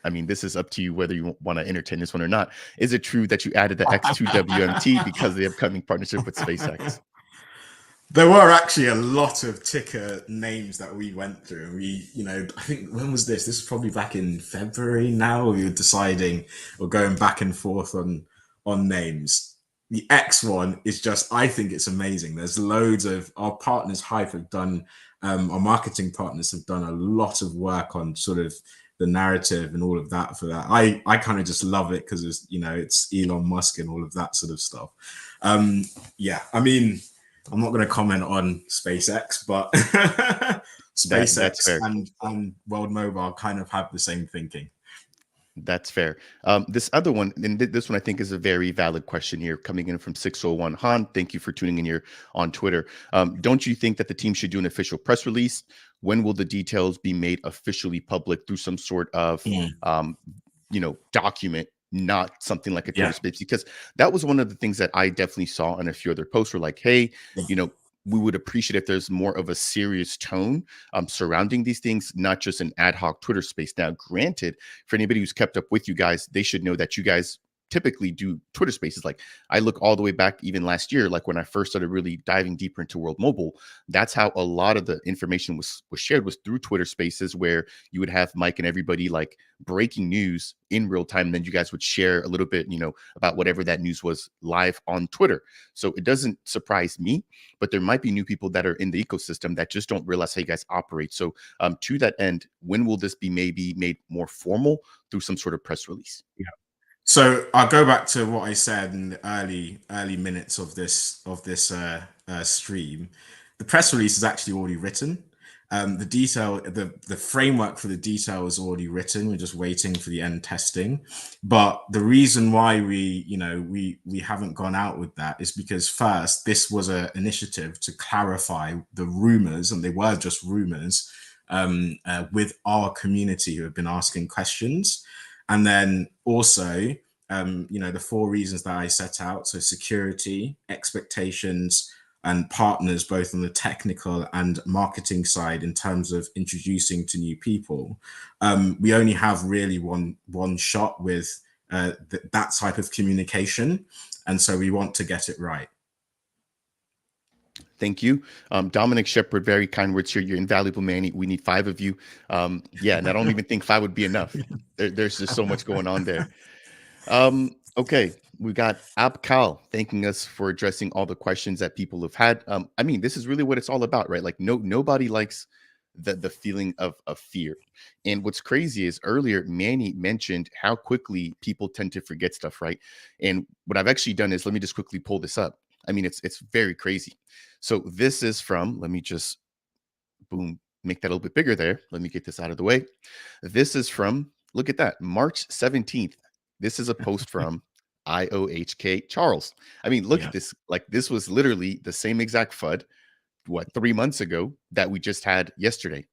I mean, this is up to you whether you want to entertain this one or not. Is it true that you added the X2 WMT because of the upcoming partnership with SpaceX? There were actually a lot of ticker names that we went through. I think, when was this? This is probably back in February now. We were deciding or going back and forth on names. The X one is just, I think it's amazing. There's loads of our partners, Hive, have done, our marketing partners have done a lot of work on sort of the narrative and all of that for that. I kind of just love it because it's Elon Musk and all of that sort of stuff. Yeah, I mean, I'm not going to comment on SpaceX, but SpaceX and World Mobile kind of have the same thinking. That's fair. This other one, and this one I think is a very valid question here, coming in from 601 Han. Thank you for tuning in here on Twitter. Don't you think that the team should do an official press release? When will the details be made officially public through some sort of document not something like a Yeah. Twitter space, because that was one of the things that I definitely saw in a few other posts were like, hey, you know, we would appreciate if there's more of a serious tone surrounding these things, not just an ad hoc Twitter space. Now, granted, for anybody who's kept up with you guys, they should know that you guys typically do Twitter spaces. Like I look all the way back even last year, like when I first started really diving deeper into World Mobile, that's how a lot of the information was shared, was through Twitter spaces, where you would have Mike and everybody like breaking news in real time. And then you guys would share a little bit, you know, about whatever that news was live on Twitter. So it doesn't surprise me, but there might be new people that are in the ecosystem that just don't realize how you guys operate. So to that end, when will this be maybe made more formal through some sort of press release? Yeah. So I'll go back to what I said in the early minutes of this stream. The press release is actually already written. The framework for the detail is already written. We're just waiting for the end testing. But the reason why we haven't gone out with that is because first, this was an initiative to clarify the rumors, and they were just rumors, with our community who have been asking questions. And then also, the 4 reasons that I set out: so security, expectations, and partners, both on the technical and marketing side, in terms of introducing to new people. We only have really one shot with that type of communication, and so we want to get it right. Thank you. Dominic Shepard, very kind words here. You're invaluable, man. We need 5 of you. Yeah, and I don't even think 5 would be enough. There's just so much going on there. Okay, we got Abkal thanking us for addressing all the questions that people have had. I mean, this is really what it's all about, right? Like, nobody likes the feeling of fear. And what's crazy is earlier Manny mentioned how quickly people tend to forget stuff, right? And what I've actually done is, let me just quickly pull this up. I mean, it's very crazy. So this is from, let me just boom, make that a little bit bigger there. Let me get this out of the way. This is from, look at that, March 17th. This is a post from IOHK Charles. I mean, look at this. Like, this was literally the same exact FUD, 3 months ago, that we just had yesterday.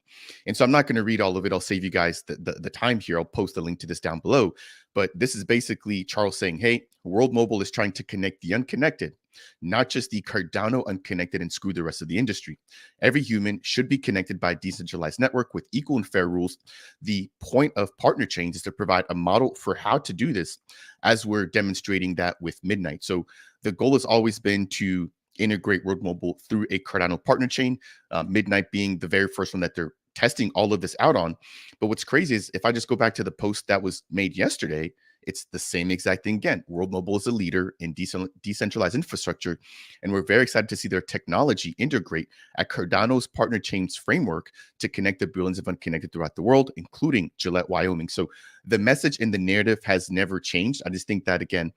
And so I'm not going to read all of it. I'll save you guys the time here. I'll post a link to this down below. But this is basically Charles saying, hey, World Mobile is trying to connect the unconnected, not just the Cardano unconnected, and screw the rest of the industry. Every human should be connected by a decentralized network with equal and fair rules. The point of partner chains is to provide a model for how to do this, as we're demonstrating that with Midnight. So the goal has always been to integrate World Mobile through a Cardano partner chain, Midnight being the very first one that they're testing all of this out on. But what's crazy is, if I just go back to the post that was made yesterday, it's the same exact thing again. World Mobile is a leader in decentralized infrastructure, and we're very excited to see their technology integrate at Cardano's partner chains framework to connect the billions of unconnected throughout the world, including Gillette, Wyoming. So the message and the narrative has never changed. I just think that, again,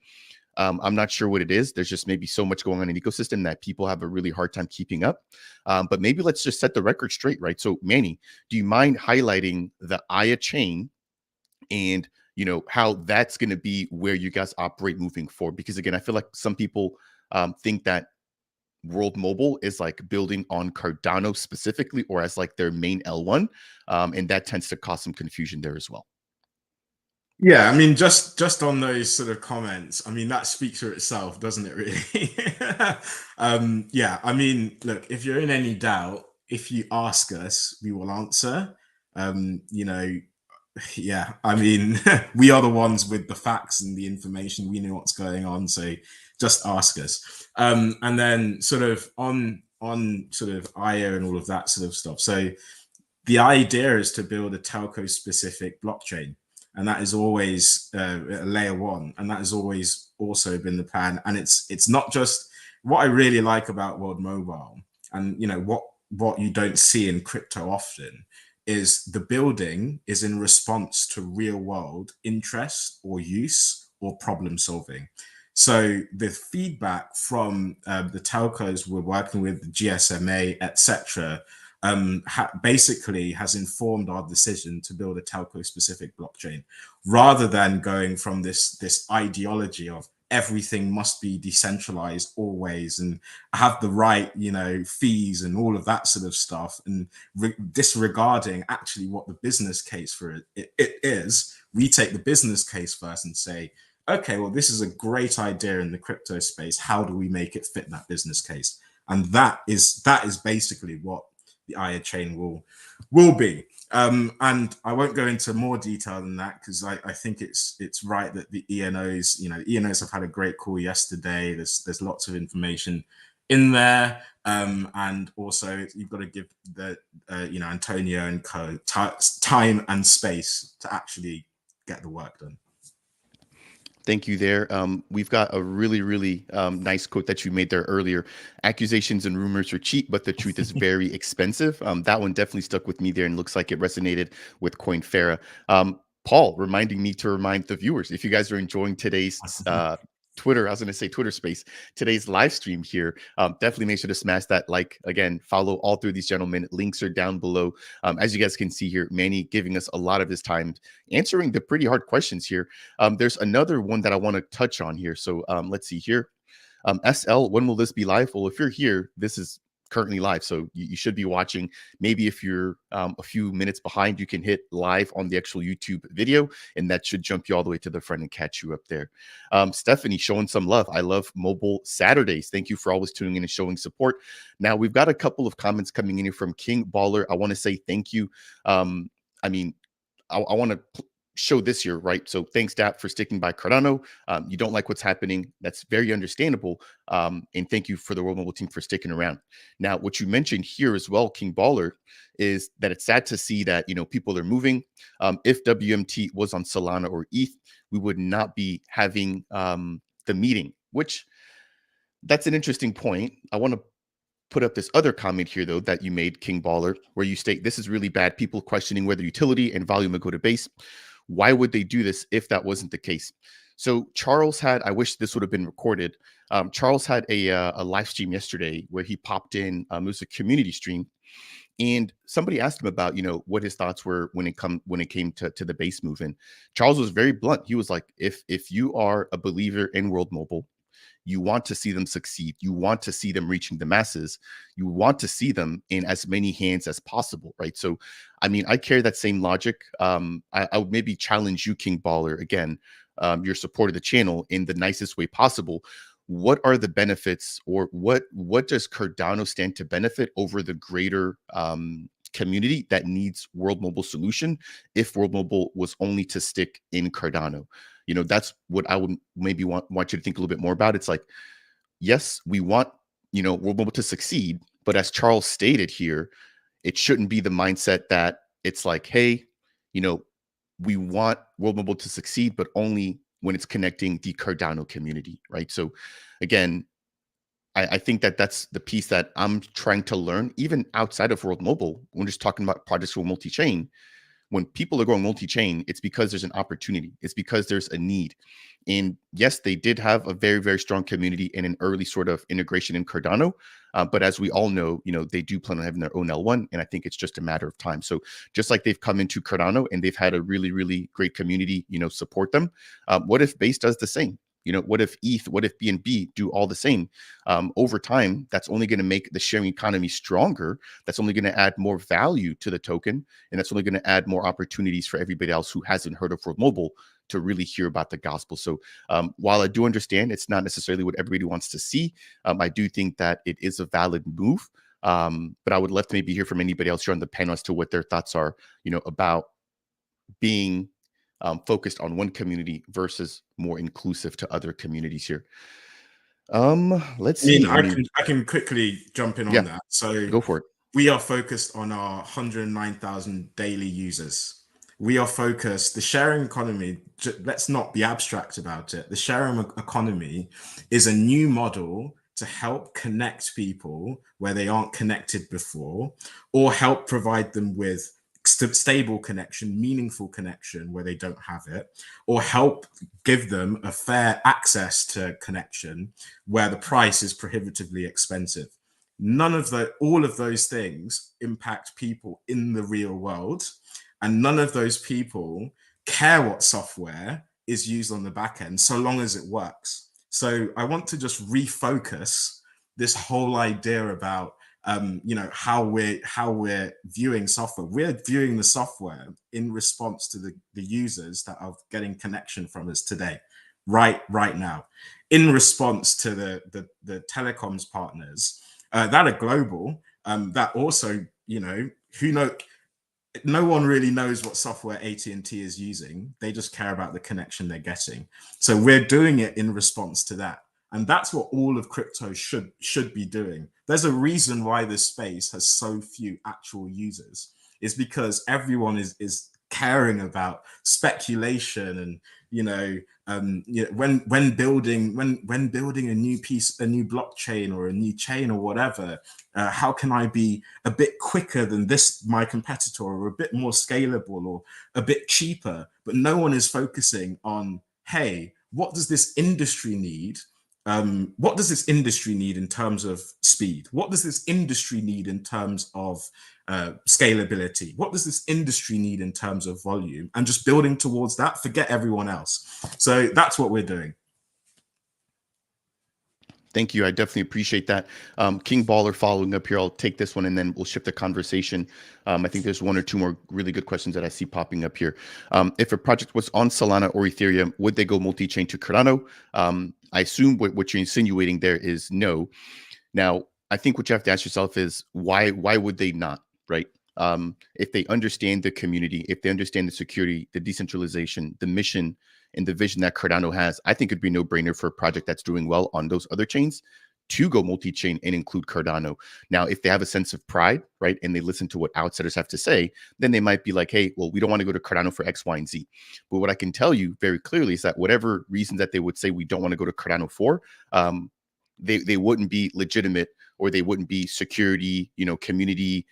I'm not sure what it is. There's just maybe so much going on in the ecosystem that people have a really hard time keeping up. But maybe let's just set the record straight, right? So Manny, do you mind highlighting the Aya chain and, how that's going to be where you guys operate moving forward? Because again, I feel like some people think that World Mobile is like building on Cardano specifically, or as like their main L1. And that tends to cause some confusion there as well. Yeah, I mean, just on those sort of comments, I mean, that speaks for itself, doesn't it, really? Yeah, I mean, look, if you're in any doubt, if you ask us, we will answer. Yeah, I mean, we are the ones with the facts and the information. We know what's going on, so just ask us. And then sort of on sort of IO and all of that sort of stuff. So the idea is to build a telco specific blockchain. And that is always layer 1, and that has always also been the plan. And it's not just what I really like about World Mobile, and what you don't see in crypto often, is the building is in response to real world interest or use or problem solving. So the feedback from the telcos we're working with, GSMA, etc., basically has informed our decision to build a telco specific blockchain, rather than going from this ideology of everything must be decentralized always and have the right fees and all of that sort of stuff, and disregarding actually what the business case for it is. We take the business case first and say, okay, well, this is a great idea in the crypto space. How do we make it fit that business case? And that is basically what the IA chain will be. And I won't go into more detail than that, because I think it's right that the ENOs, ENOs have had a great call yesterday. There's lots of information in there, and also you've got to give the Antonio and co time and space to actually get the work done. Thank you there. We've got a really, really nice quote that you made there earlier. Accusations and rumors are cheap, but the truth is very expensive. That one definitely stuck with me there, and looks like it resonated with Coinfera. Paul reminding me to remind the viewers, if you guys are enjoying today's Twitter, I was going to say Twitter space, today's live stream here, definitely make sure to smash that like. Again, follow all through these gentlemen. Links are down below. As you guys can see here, Manny giving us a lot of his time answering the pretty hard questions here. There's another one that I want to touch on here. So let's see here. SL, when will this be live? Well, if you're here, this is currently live, so you should be watching. Maybe if you're a few minutes behind, you can hit live on the actual YouTube video, and that should jump you all the way to the front and catch you up there. Stephanie showing some love. I love mobile Saturdays. Thank you for always tuning in and showing support. Now we've got a couple of comments coming in here from King Baller. I want to say thank you. I want to show this here, right? So thanks, DAP, for sticking by Cardano. You don't like what's happening. That's very understandable. And thank you for the World Mobile team for sticking around. Now, what you mentioned here as well, King Baller, is that it's sad to see that, people are moving. If WMT was on Solana or ETH, we would not be having the meeting, which that's an interesting point. I want to put up this other comment here, though, that you made, King Baller, where you state, this is really bad. People questioning whether utility and volume would go to base. Why would they do this if that wasn't the case? So Charles had, I wish this would have been recorded. Charles had a live stream yesterday where he popped in. It was a community stream, and somebody asked him about, what his thoughts were when it came to the base move. And Charles was very blunt. He was like, if you are a believer in World Mobile, you want to see them succeed. You want to see them reaching the masses. You want to see them in as many hands as possible, right? So, I carry that same logic. I would maybe challenge you, King Baller, again, your support of the channel in the nicest way possible. What are the benefits, or what does Cardano stand to benefit over the greater community that needs World Mobile solution if World Mobile was only to stick in Cardano? That's what I would maybe want you to think a little bit more about. It's like, yes, we want, World Mobile to succeed, but as Charles stated here, it shouldn't be the mindset that it's like, hey, we want World Mobile to succeed, but only when it's connecting the Cardano community, right? So again, I think that that's the piece that I'm trying to learn, even outside of World Mobile. When just talking about projects for multi-chain, when people are going multi-chain, it's because there's an opportunity. It's because there's a need. And yes, they did have a very, very strong community and an early sort of integration in Cardano. But as we all know, they do plan on having their own L1. And I think it's just a matter of time. So just like they've come into Cardano and they've had a really, really great community, support them. What if Base does the same? What if ETH, what if BNB do all the same? Over time, that's only going to make the sharing economy stronger. That's only going to add more value to the token. And that's only going to add more opportunities for everybody else who hasn't heard of World Mobile to really hear about the gospel. So while I do understand it's not necessarily what everybody wants to see, I do think that it is a valid move. But I would love to maybe hear from anybody else here on the panel as to what their thoughts are, about being focused on one community versus more inclusive to other communities here. Let's see. I can quickly jump in on that. So go for it. We are focused on our 109,000 daily users. We are focused, the sharing economy, let's not be abstract about it. The sharing economy is a new model to help connect people where they aren't connected before, or help provide them with stable connection, meaningful connection where they don't have it, or help give them a fair access to connection where the price is prohibitively expensive. All of those things impact people in the real world, and none of those people care what software is used on the back end so long as it works. So I want to just refocus this whole idea about how we're viewing software. We're viewing the software in response to the users that are getting connection from us today. right now, in response to the telecoms partners that are global, that also, who know, no one really knows what software AT&T is using. They just care about the connection they're getting. So we're doing it in response to that. And that's what all of crypto should be doing. There's a reason why this space has so few actual users. It's because everyone is caring about speculation and, when building a new blockchain or a new chain or whatever, how can I be a bit quicker than my competitor, or a bit more scalable, or a bit cheaper? But no one is focusing on, hey, what does this industry need? What does this industry need in terms of speed? What does this industry need in terms of scalability? What does this industry need in terms of volume? And just building towards that, forget everyone else. So that's what we're doing. Thank you. I definitely appreciate that. King Baller following up here. I'll take this one and then we'll shift the conversation. I think there's one or two more really good questions that I see popping up here. If a project was on Solana or Ethereum, would they go multi-chain to Cardano? I assume what you're insinuating there is no. Now, I think what you have to ask yourself is why would they not, right? If they understand the community, if they understand the security, the decentralization, the mission, and the vision that Cardano has, I think it'd be a no-brainer for a project that's doing well on those other chains to go multi-chain and include Cardano. Now, if they have a sense of pride, right, and they listen to what outsiders have to say, then they might be like, hey, well, we don't want to go to Cardano for X, Y, and Z. But what I can tell you very clearly is that whatever reason that they would say we don't want to go to Cardano for, they wouldn't be legitimate, or they wouldn't be security, community,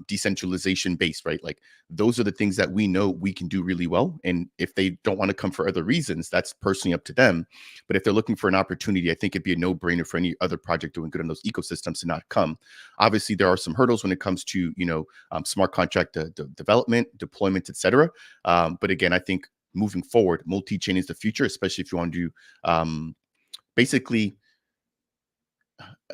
decentralization based, right? Like those are the things that we know we can do really well. And if they don't want to come for other reasons, that's personally up to them. But if they're looking for an opportunity, I think it'd be a no-brainer for any other project doing good in those ecosystems to not come. Obviously, there are some hurdles when it comes to, smart contract development, deployment, etc. But again, I think moving forward, multi-chain is the future, especially if you want to do basically.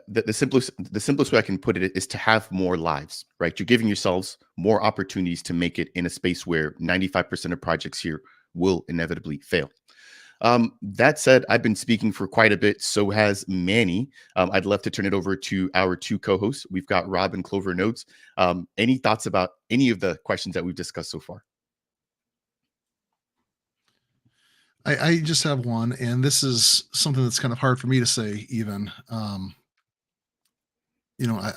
The simplest way I can put it is to have more lives, right? You're giving yourselves more opportunities to make it in a space where 95% of projects here will inevitably fail. That said, I've been speaking for quite a bit. So has Manny. I'd love to turn it over to our two co-hosts. We've got Rob and Clover Notes. Any thoughts about any of the questions that we've discussed so far? I just have one, and this is something that's kind of hard for me to say even.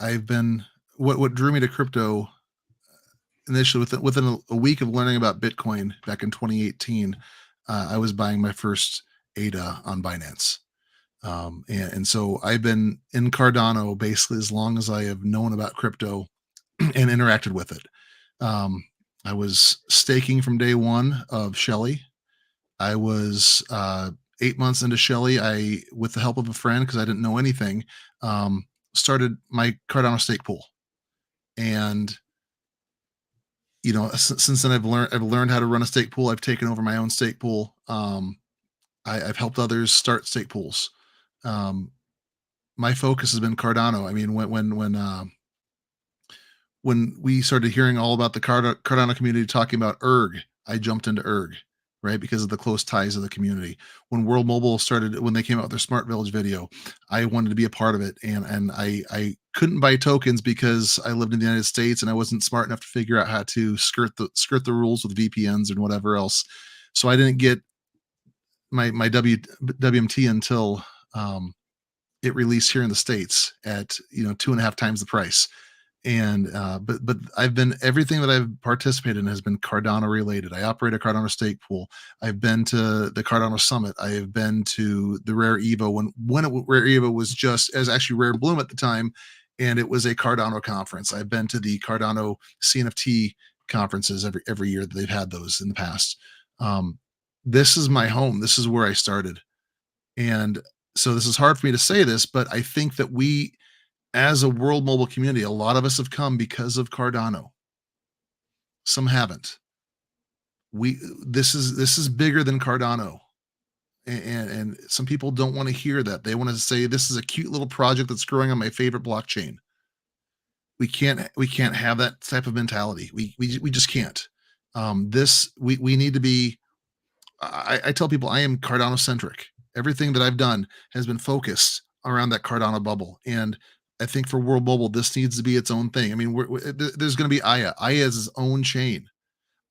I've been, what drew me to crypto initially within a week of learning about Bitcoin back in 2018, I was buying my first ADA on Binance. And so I've been in Cardano basically as long as I have known about crypto and interacted with it. I was staking from day one of Shelly. I was 8 months into Shelly. I, with the help of a friend, because I didn't know anything, started my Cardano stake pool. And since then I've learned how to run a stake pool. I've taken over my own stake pool. I've helped others start stake pools. My focus has been Cardano. I mean, when we started hearing all about the Cardano community talking about ERG, I jumped into ERG, right? Because of the close ties of the community. When World Mobile started, when they came out with their Smart Village video, I wanted to be a part of it. And I couldn't buy tokens because I lived in the United States and I wasn't smart enough to figure out how to skirt the rules with VPNs and whatever else. So I didn't get my WMT until it released here in the States at 2.5 times the price. And but I've been, everything that I've participated in has been Cardano related. I operate a Cardano stake pool. I've been to the Cardano Summit. I have been to the Rare Evo when Rare Evo was just as actually Rare Bloom at the time, and it was a Cardano conference. I've been to the Cardano CNFT conferences every year that they've had those in the past. This is my home. This is where I started, and so this is hard for me to say this, but I think that we, as a world mobile community, a lot of us have come because of Cardano. Some haven't. This is bigger than Cardano. And some people don't want to hear that. They want to say this is a cute little project that's growing on my favorite blockchain. We can't have that type of mentality. We just can't. We need to be I tell people I am Cardano centric. Everything that I've done has been focused around that Cardano bubble. And I think for World Mobile, this needs to be its own thing. I mean, there's going to be Aya. Aya is its own chain.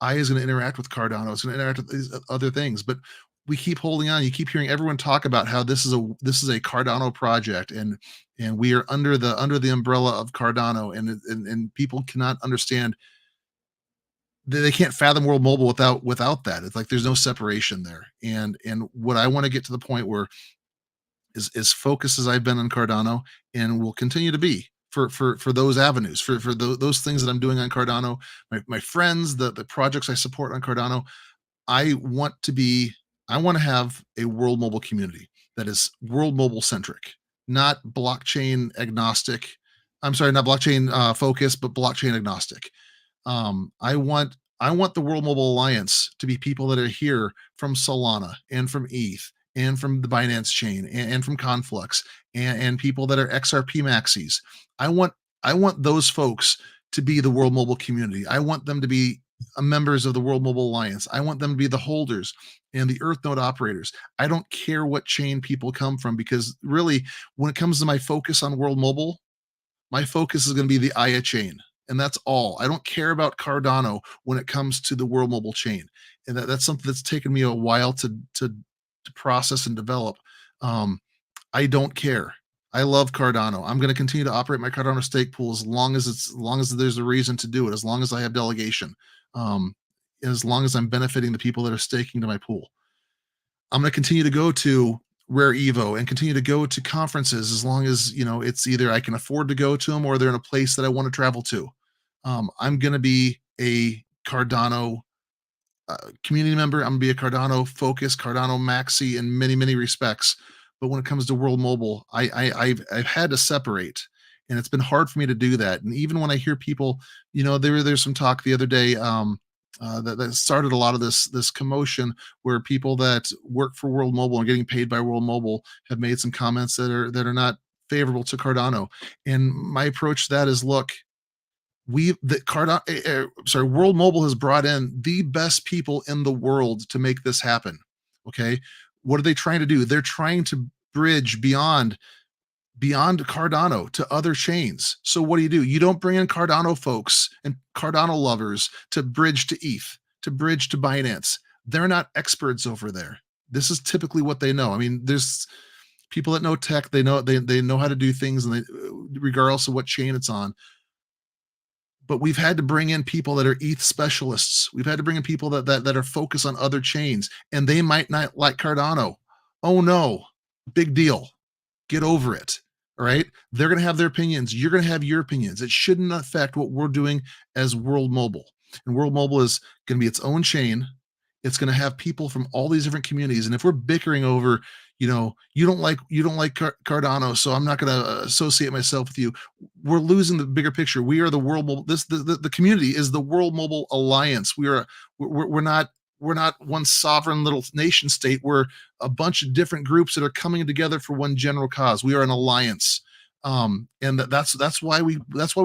Aya is going to interact with Cardano. It's going to interact with these other things. But we keep holding on. You keep hearing everyone talk about how this is a Cardano project, and we are under the umbrella of Cardano, and people cannot understand. They can't fathom World Mobile without that. It's like there's no separation there. And what I want to get to the point where is as focused as I've been on Cardano, and will continue to be for those avenues, for those things that I'm doing on Cardano, my friends, the projects I support on Cardano. I want to have a World Mobile community that is World Mobile centric, not blockchain agnostic. I'm sorry, not blockchain focused, but blockchain agnostic. I want the World Mobile Alliance to be people that are here from Solana and from ETH and from the Binance chain and from Conflux and people that are XRP maxis. I want those folks to be the World Mobile community. I want them to be members of the World Mobile Alliance. I want them to be the holders and the Earth node operators. I don't care what chain people come from, because really, when it comes to my focus on World Mobile, my focus is going to be the Aya chain. And that's all. I don't care about Cardano when it comes to the World Mobile chain. And that's something that's taken me a while to process and develop. I don't care. I love Cardano. I'm going to continue to operate my Cardano stake pool as long as there's a reason to do it, as long as I have delegation, as long as I'm benefiting the people that are staking to my pool. I'm going to continue to go to Rare Evo and continue to go to conferences as long as, it's either I can afford to go to them or they're in a place that I want to travel to. I'm going to be a Cardano community member. I'm going to be a Cardano focus, Cardano maxi in many, many respects. But when it comes to World Mobile, I've had to separate, and it's been hard for me to do that. And even when I hear people, there's some talk the other day that started a lot of this commotion, where people that work for World Mobile and getting paid by World Mobile have made some comments that are not favorable to Cardano. And my approach to that is, look, World Mobile has brought in the best people in the world to make this happen. Okay, what are they trying to do? They're trying to bridge beyond Cardano to other chains. So what do? You don't bring in Cardano folks and Cardano lovers to bridge to ETH, to bridge to Binance. They're not experts over there. This is typically what they know. I mean, there's people that know tech. They know how to do things, and regardless of what chain it's on. But we've had to bring in people that are ETH specialists. We've had to bring in people that are focused on other chains, and they might not like Cardano. Oh no, big deal. Get over it. All right. They're going to have their opinions. You're going to have your opinions. It shouldn't affect what we're doing as World Mobile. And World Mobile is going to be its own chain. It's going to have people from all these different communities. And if we're bickering over, you don't like Cardano, so I'm not going to associate myself with you, we're losing the bigger picture. We are the World Mobile. The community is the World Mobile Alliance. We're not one sovereign little nation state. We're a bunch of different groups that are coming together for one general cause. We are an alliance. And that's why we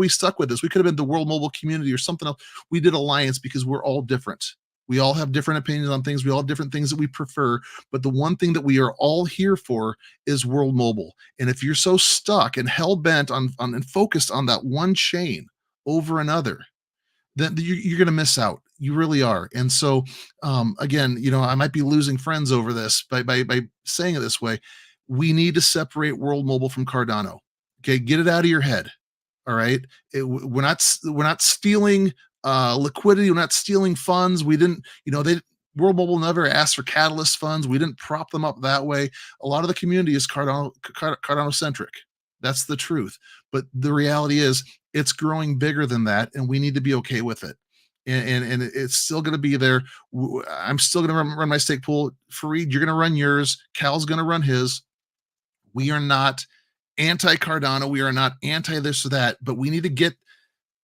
stuck with this. We could have been the World Mobile community or something else. We did alliance because we're all different. We all have different opinions on things. We all have different things that we prefer. But the one thing that we are all here for is World Mobile. And if you're so stuck and hell bent on and focused on that one chain over another, then you're going to miss out. You really are. And so, again, I might be losing friends over this by saying it this way. We need to separate World Mobile from Cardano. Okay, get it out of your head. All right, we're not stealing liquidity. We're not stealing funds. We didn't. World Mobile never asked for catalyst funds. We didn't prop them up that way. A lot of the community is Cardano centric. That's the truth. But the reality is, it's growing bigger than that, and we need to be okay with it. And it's still going to be there. I'm still going to run my stake pool. Fareed, you're going to run yours. Cal's going to run his. We are not anti-Cardano. We are not anti this or that. But we need to get,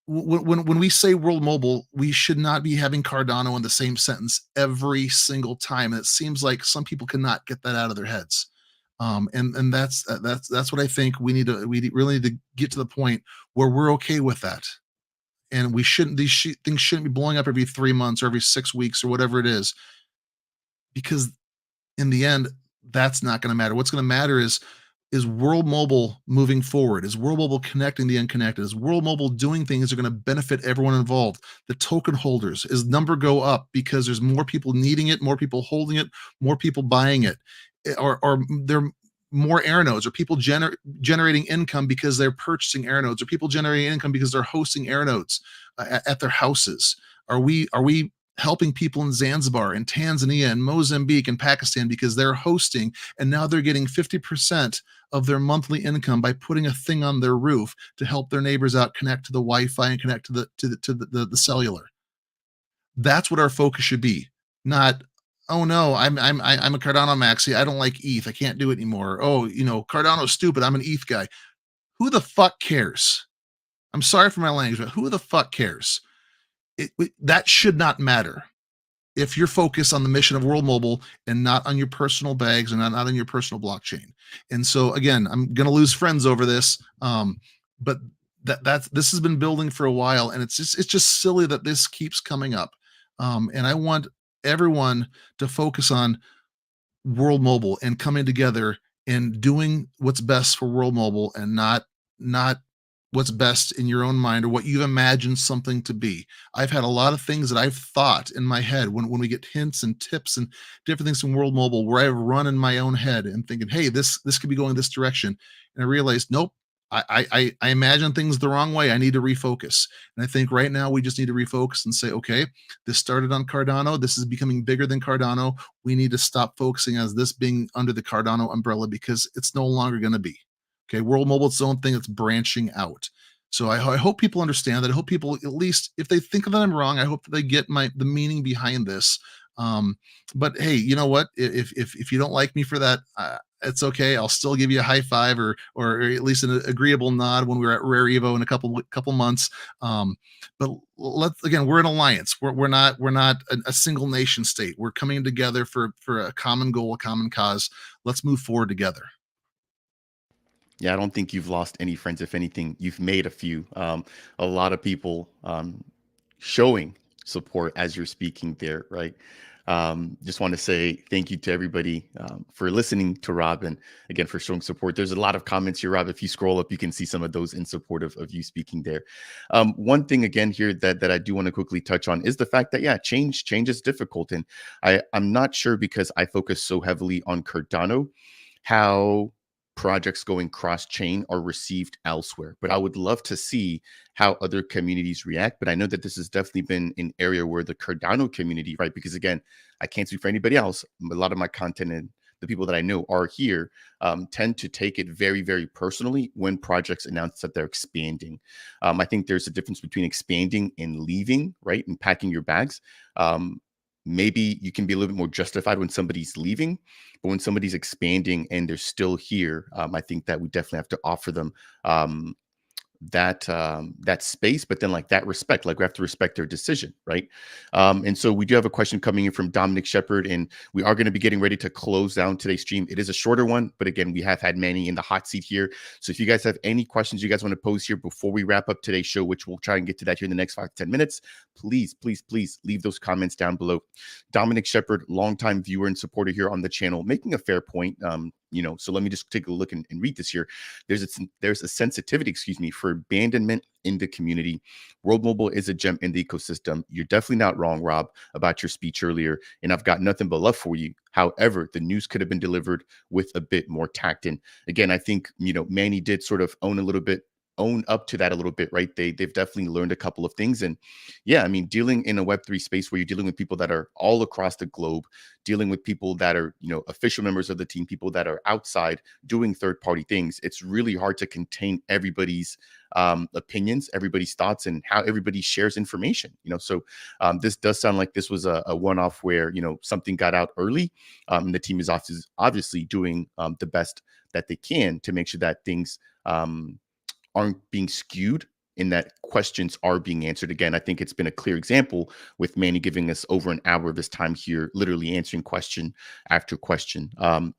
when we say World Mobile, we should not be having Cardano in the same sentence every single time. And it seems like some people cannot get that out of their heads. And that's what I think we really need to get to the point where we're okay with that. And we shouldn't, things shouldn't be blowing up every 3 months or every 6 weeks or whatever it is. because in the end, that's not going to matter. What's going to matter is World Mobile moving forward? Is World Mobile connecting the unconnected? Is World Mobile doing things that are going to benefit everyone involved? The token holders, is number go up because there's more people needing it, more people holding it, more people buying it, or there more airnodes, or people generating income because they're purchasing airnodes, or people generating income because they're hosting airnodes at their houses? Are we helping people in Zanzibar and Tanzania and Mozambique and Pakistan because they're hosting, and now they're getting 50% of their monthly income by putting a thing on their roof to help their neighbors out connect to the Wi-Fi and connect to the cellular? That's what our focus should be. Not, oh no, I'm a Cardano maxi, I don't like ETH, I can't do it anymore. Oh, Cardano's stupid, I'm an ETH guy. Who the fuck cares? I'm sorry for my language, but who the fuck cares? That should not matter if you're focused on the mission of World Mobile and not on your personal bags and not on your personal blockchain. And so again, I'm going to lose friends over this, but this has been building for a while, and it's just silly that this keeps coming up. And I want everyone to focus on World Mobile and coming together and doing what's best for World Mobile, and not what's best in your own mind or what you've imagined something to be. I've had a lot of things that I've thought in my head when we get hints and tips and different things from World Mobile, where I've run in my own head and thinking, hey, this could be going this direction. And I realized, nope, I imagine things the wrong way. I need to refocus. And I think right now we just need to refocus and say, okay, this started on Cardano. This is becoming bigger than Cardano. We need to stop focusing as this being under the Cardano umbrella, because it's no longer going to be. Okay, World Mobile, it's its own thing. It's branching out. So I hope people understand that. I hope people, at least if they think that I'm wrong, I hope that they get the meaning behind this. But hey, you know what? If you don't like me for that, it's okay. I'll still give you a high five or at least an agreeable nod when we're at Rare Evo in a couple months. But we're an alliance. We're not a single nation state. We're coming together for a common goal, a common cause. Let's move forward together. Yeah, I don't think you've lost any friends. If anything, you've made a few. A lot of people showing support as you're speaking there, right? Just want to say thank you to everybody for listening to Rob, and again for showing support. There's a lot of comments here, Rob. If you scroll up, you can see some of those in support of you speaking there. One thing again here that I do want to quickly touch on is the fact that change is difficult, and I'm not sure, because I focus so heavily on Cardano, how projects going cross-chain are received elsewhere. But I would love to see how other communities react. But I know that this has definitely been an area where the Cardano community, right? Because again, I can't speak for anybody else. A lot of my content and the people that I know are here tend to take it very, very personally when projects announce that they're expanding. I think there's a difference between expanding and leaving, right? And packing your bags. Maybe you can be a little bit more justified when somebody's leaving, but when somebody's expanding and they're still here, I think that we definitely have to offer them that space, but then like that respect, like we have to respect their decision, right? And so we do have a question coming in from Dominic Shepard, and we are going to be getting ready to close down today's stream. It is a shorter one, but again, we have had Manny in the hot seat here. So if you guys have any questions you guys want to pose here before we wrap up today's show, which we'll try and get to that here in the next 5 to 10 minutes, please leave those comments down below. Dominic Shepard, longtime viewer and supporter here on the channel, making a fair point. So let me just take a look and read this here. There's a sensitivity, for abandonment in the community. World Mobile is a gem in the ecosystem. You're definitely not wrong, Rob, about your speech earlier, and I've got nothing but love for you. However, the news could have been delivered with a bit more tact. And again, I think, Manny did sort of own up to that a little bit, right? They've definitely learned a couple of things. And dealing in a Web3 space where you're dealing with people that are all across the globe, dealing with people that are, official members of the team, people that are outside doing third-party things, it's really hard to contain everybody's opinions, everybody's thoughts, and how everybody shares information. So this does sound like this was a one-off where, something got out early. And the team is obviously doing the best that they can to make sure that things aren't being skewed, in that questions are being answered. Again, I think it's been a clear example with Manny giving us over an hour of his time here, literally answering question after question.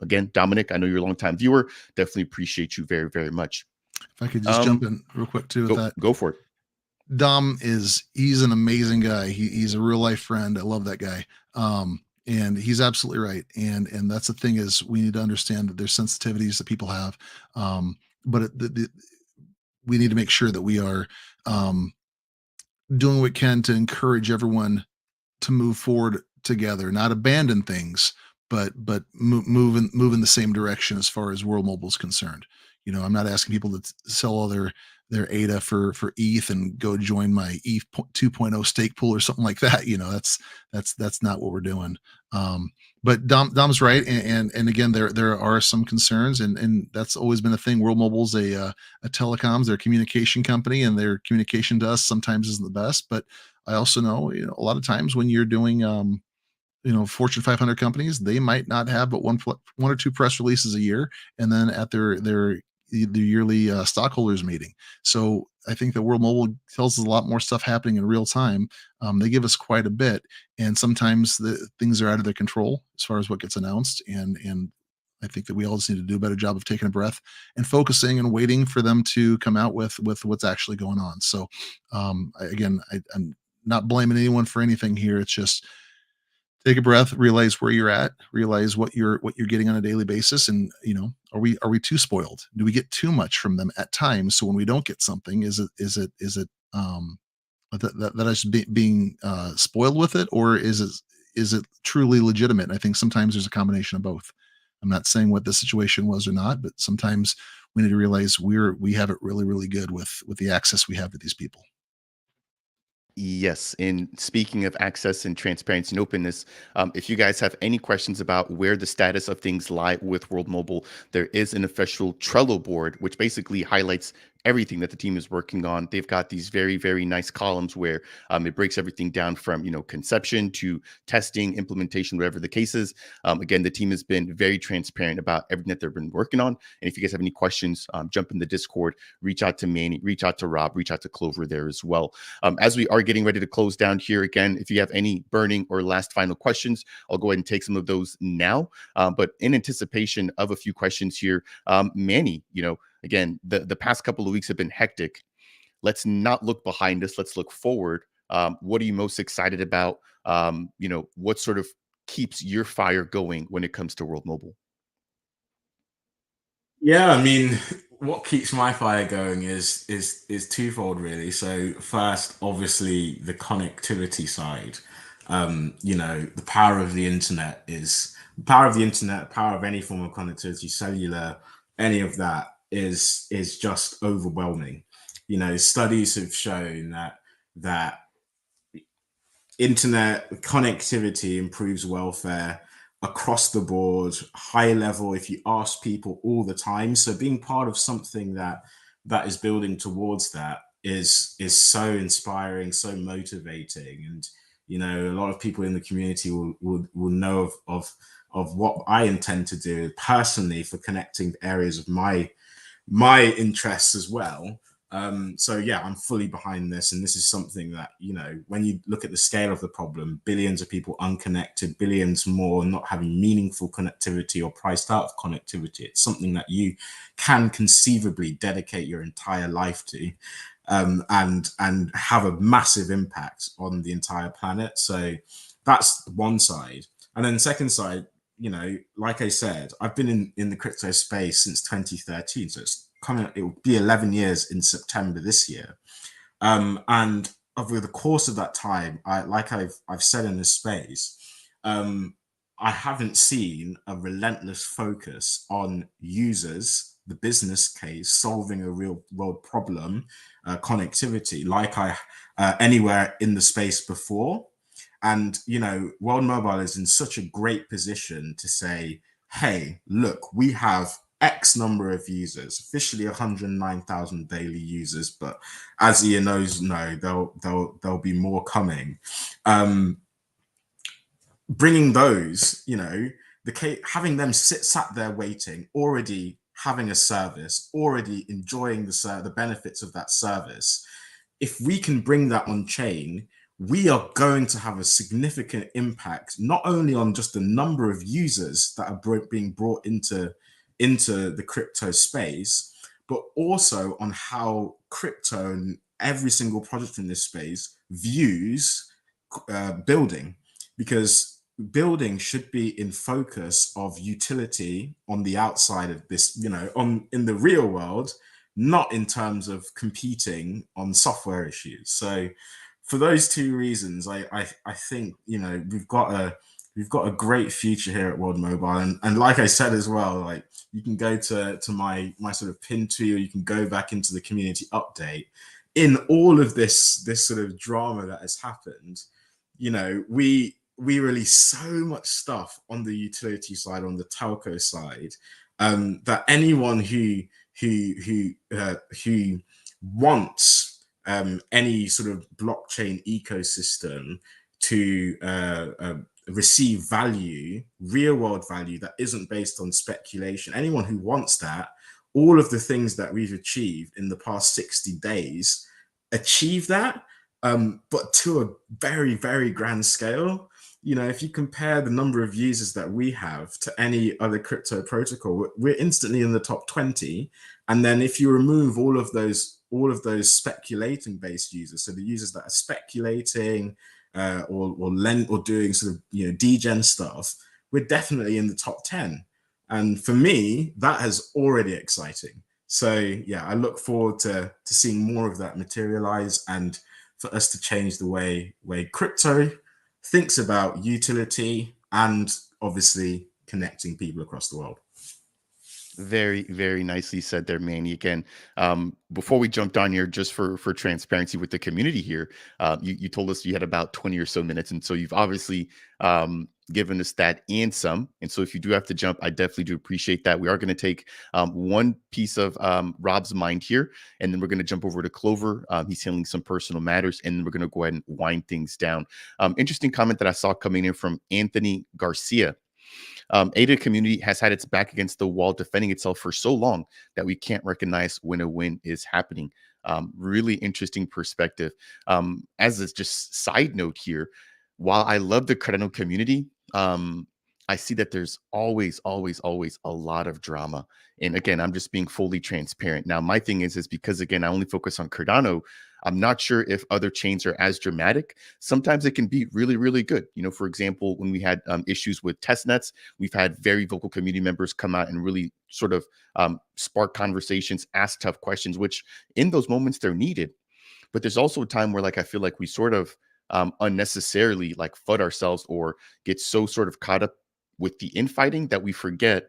Again, Dominic, I know you're a longtime viewer. Definitely appreciate you very, very much. If I could just jump in real quick too with that. Go for it. Dom he's an amazing guy. He's a real life friend. I love that guy. And he's absolutely right. And that's the thing, is we need to understand that there's sensitivities that people have, but we need to make sure that we are doing what we can to encourage everyone to move forward together, not abandon things, but move in the same direction as far as World Mobile is concerned. I'm not asking people to sell all their ADA for ETH and go join my ETH 2.0 stake pool or something like that. That's not what we're doing. But Dom's right, and again, there are some concerns, and that's always been a thing. World Mobile's a telecoms, they're a communication company, and their communication to us sometimes isn't the best. But I also know, a lot of times when you're doing Fortune 500 companies, they might not have but one or two press releases a year, and then at their yearly stockholders meeting. So I think that World Mobile tells us a lot more stuff happening in real time. They give us quite a bit, and sometimes the things are out of their control as far as what gets announced. And I think that we all just need to do a better job of taking a breath and focusing and waiting for them to come out with what's actually going on. So I'm not blaming anyone for anything here. It's just take a breath, realize where you're at, realize what you're getting on a daily basis, and are we too spoiled? Do we get too much from them at times? So when we don't get something, is it that us being spoiled with it, or is it truly legitimate? And I think sometimes there's a combination of both. I'm not saying what the situation was or not, but sometimes we need to realize we have it really, really good with the access we have to these people. Yes. And speaking of access and transparency and openness, if you guys have any questions about where the status of things lie with World Mobile, there is an official Trello board, which basically highlights everything that the team is working on. They've got these very, very nice columns where it breaks everything down from, conception to testing, implementation, whatever the case is. Again, the team has been very transparent about everything that they've been working on. And if you guys have any questions, jump in the Discord, reach out to Manny, reach out to Rob, reach out to Clover there as well. As we are getting ready to close down here, again, if you have any burning or last final questions, I'll go ahead and take some of those now. But in anticipation of a few questions here, Manny, again, the past couple of weeks have been hectic. Let's not look behind us. Let's look forward. What are you most excited about? What sort of keeps your fire going when it comes to World Mobile? Yeah, I mean, what keeps my fire going is twofold really. So first, obviously the connectivity side. The power of the internet is the power of the internet, power of any form of connectivity, cellular, any of that is just overwhelming. Studies have shown that internet connectivity improves welfare across the board, high level, if you ask people all the time. So being part of something that is building towards that is so inspiring, so motivating. And a lot of people in the community will know of what I intend to do personally for connecting areas of my interests as well. So yeah, I'm fully behind this. And this is something that, when you look at the scale of the problem, billions of people unconnected, billions more not having meaningful connectivity or priced out of connectivity, it's something that you can conceivably dedicate your entire life to, and have a massive impact on the entire planet. So that's one side. And then the second side, like I said, I've been in the crypto space since 2013. So it will be 11 years in September this year. And over the course of that time, I've said in this space, I haven't seen a relentless focus on users, the business case, solving a real world problem, connectivity, like anywhere in the space before. And, World Mobile is in such a great position to say, hey, look, we have X number of users, officially 109,000 daily users, but as Ian knows, there'll be more coming. Bringing those, having them sat there waiting, already having a service, already enjoying the benefits of that service. If we can bring that on chain, we are going to have a significant impact, not only on just the number of users that are being brought into the crypto space, but also on how crypto and every single project in this space views building. Because building should be in focus of utility on the outside of this, in the real world, not in terms of competing on software issues. So for those two reasons, I think, we've got a great future here at World Mobile. And like I said as well, like you can go to my sort of pin to, or you can go back into the community update. In all of this sort of drama that has happened, we release so much stuff on the utility side, on the telco side, that anyone who wants any sort of blockchain ecosystem to receive value, real world value that isn't based on speculation, anyone who wants that, all of the things that we've achieved in the past 60 days achieve that, but to a very, very grand scale. If you compare the number of users that we have to any other crypto protocol, we're instantly in the top 20. And then if you remove all of those speculating based users, so the users that are speculating or doing sort of degen stuff, we're definitely in the top 10. And for me, that is already exciting. So yeah, I look forward to seeing more of that materialize, and for us to change the way crypto thinks about utility and obviously connecting people across the world. Very, very nicely said there, Manny. Again, before we jumped on here, just for transparency with the community here, you told us you had about 20 or so minutes, and so you've obviously given us that and some. And so if you do have to jump, I definitely do appreciate that. We are going to take one piece of Rob's mind here, and then we're going to jump over to Clover. He's handling some personal matters, and then we're going to go ahead and wind things down. Interesting comment that I saw coming in from Anthony Garcia. ADA community has had its back against the wall defending itself for so long that we can't recognize when a win is happening. Really interesting perspective. As a just side note here, while I love the Cardano community, I see that there's always a lot of drama. And again, I'm just being fully transparent. Now, my thing is because, again, I only focus on Cardano. I'm not sure if other chains are as dramatic. Sometimes it can be really, really good. For example, when we had issues with testnets, we've had very vocal community members come out and really sort of spark conversations, ask tough questions, which in those moments they're needed. But there's also a time where I feel like we sort of unnecessarily FUD ourselves or get so sort of caught up with the infighting that we forget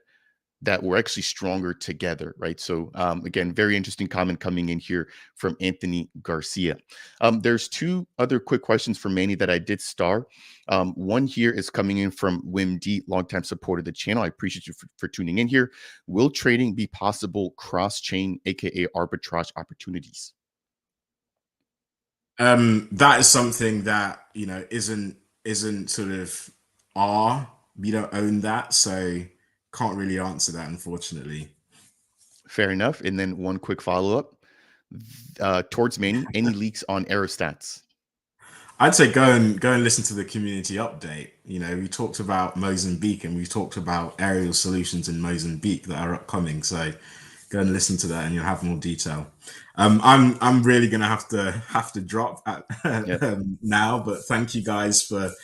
that we're actually stronger together, right? So again, very interesting comment coming in here from Anthony Garcia. There's two other quick questions for Manny that I did star. One here is coming in from WMD, longtime supporter of the channel. I appreciate you for tuning in here. Will trading be possible cross-chain, aka arbitrage opportunities? That is something that isn't sort of we don't own that, so can't really answer that, unfortunately. Fair enough. And then one quick follow-up towards Manny. Any leaks on aerostats? I'd say go and listen to the community update. We talked about Mozambique, and we talked about aerial solutions in Mozambique that are upcoming. So go and listen to that, and you'll have more detail. I'm really gonna have to drop now, but thank you guys for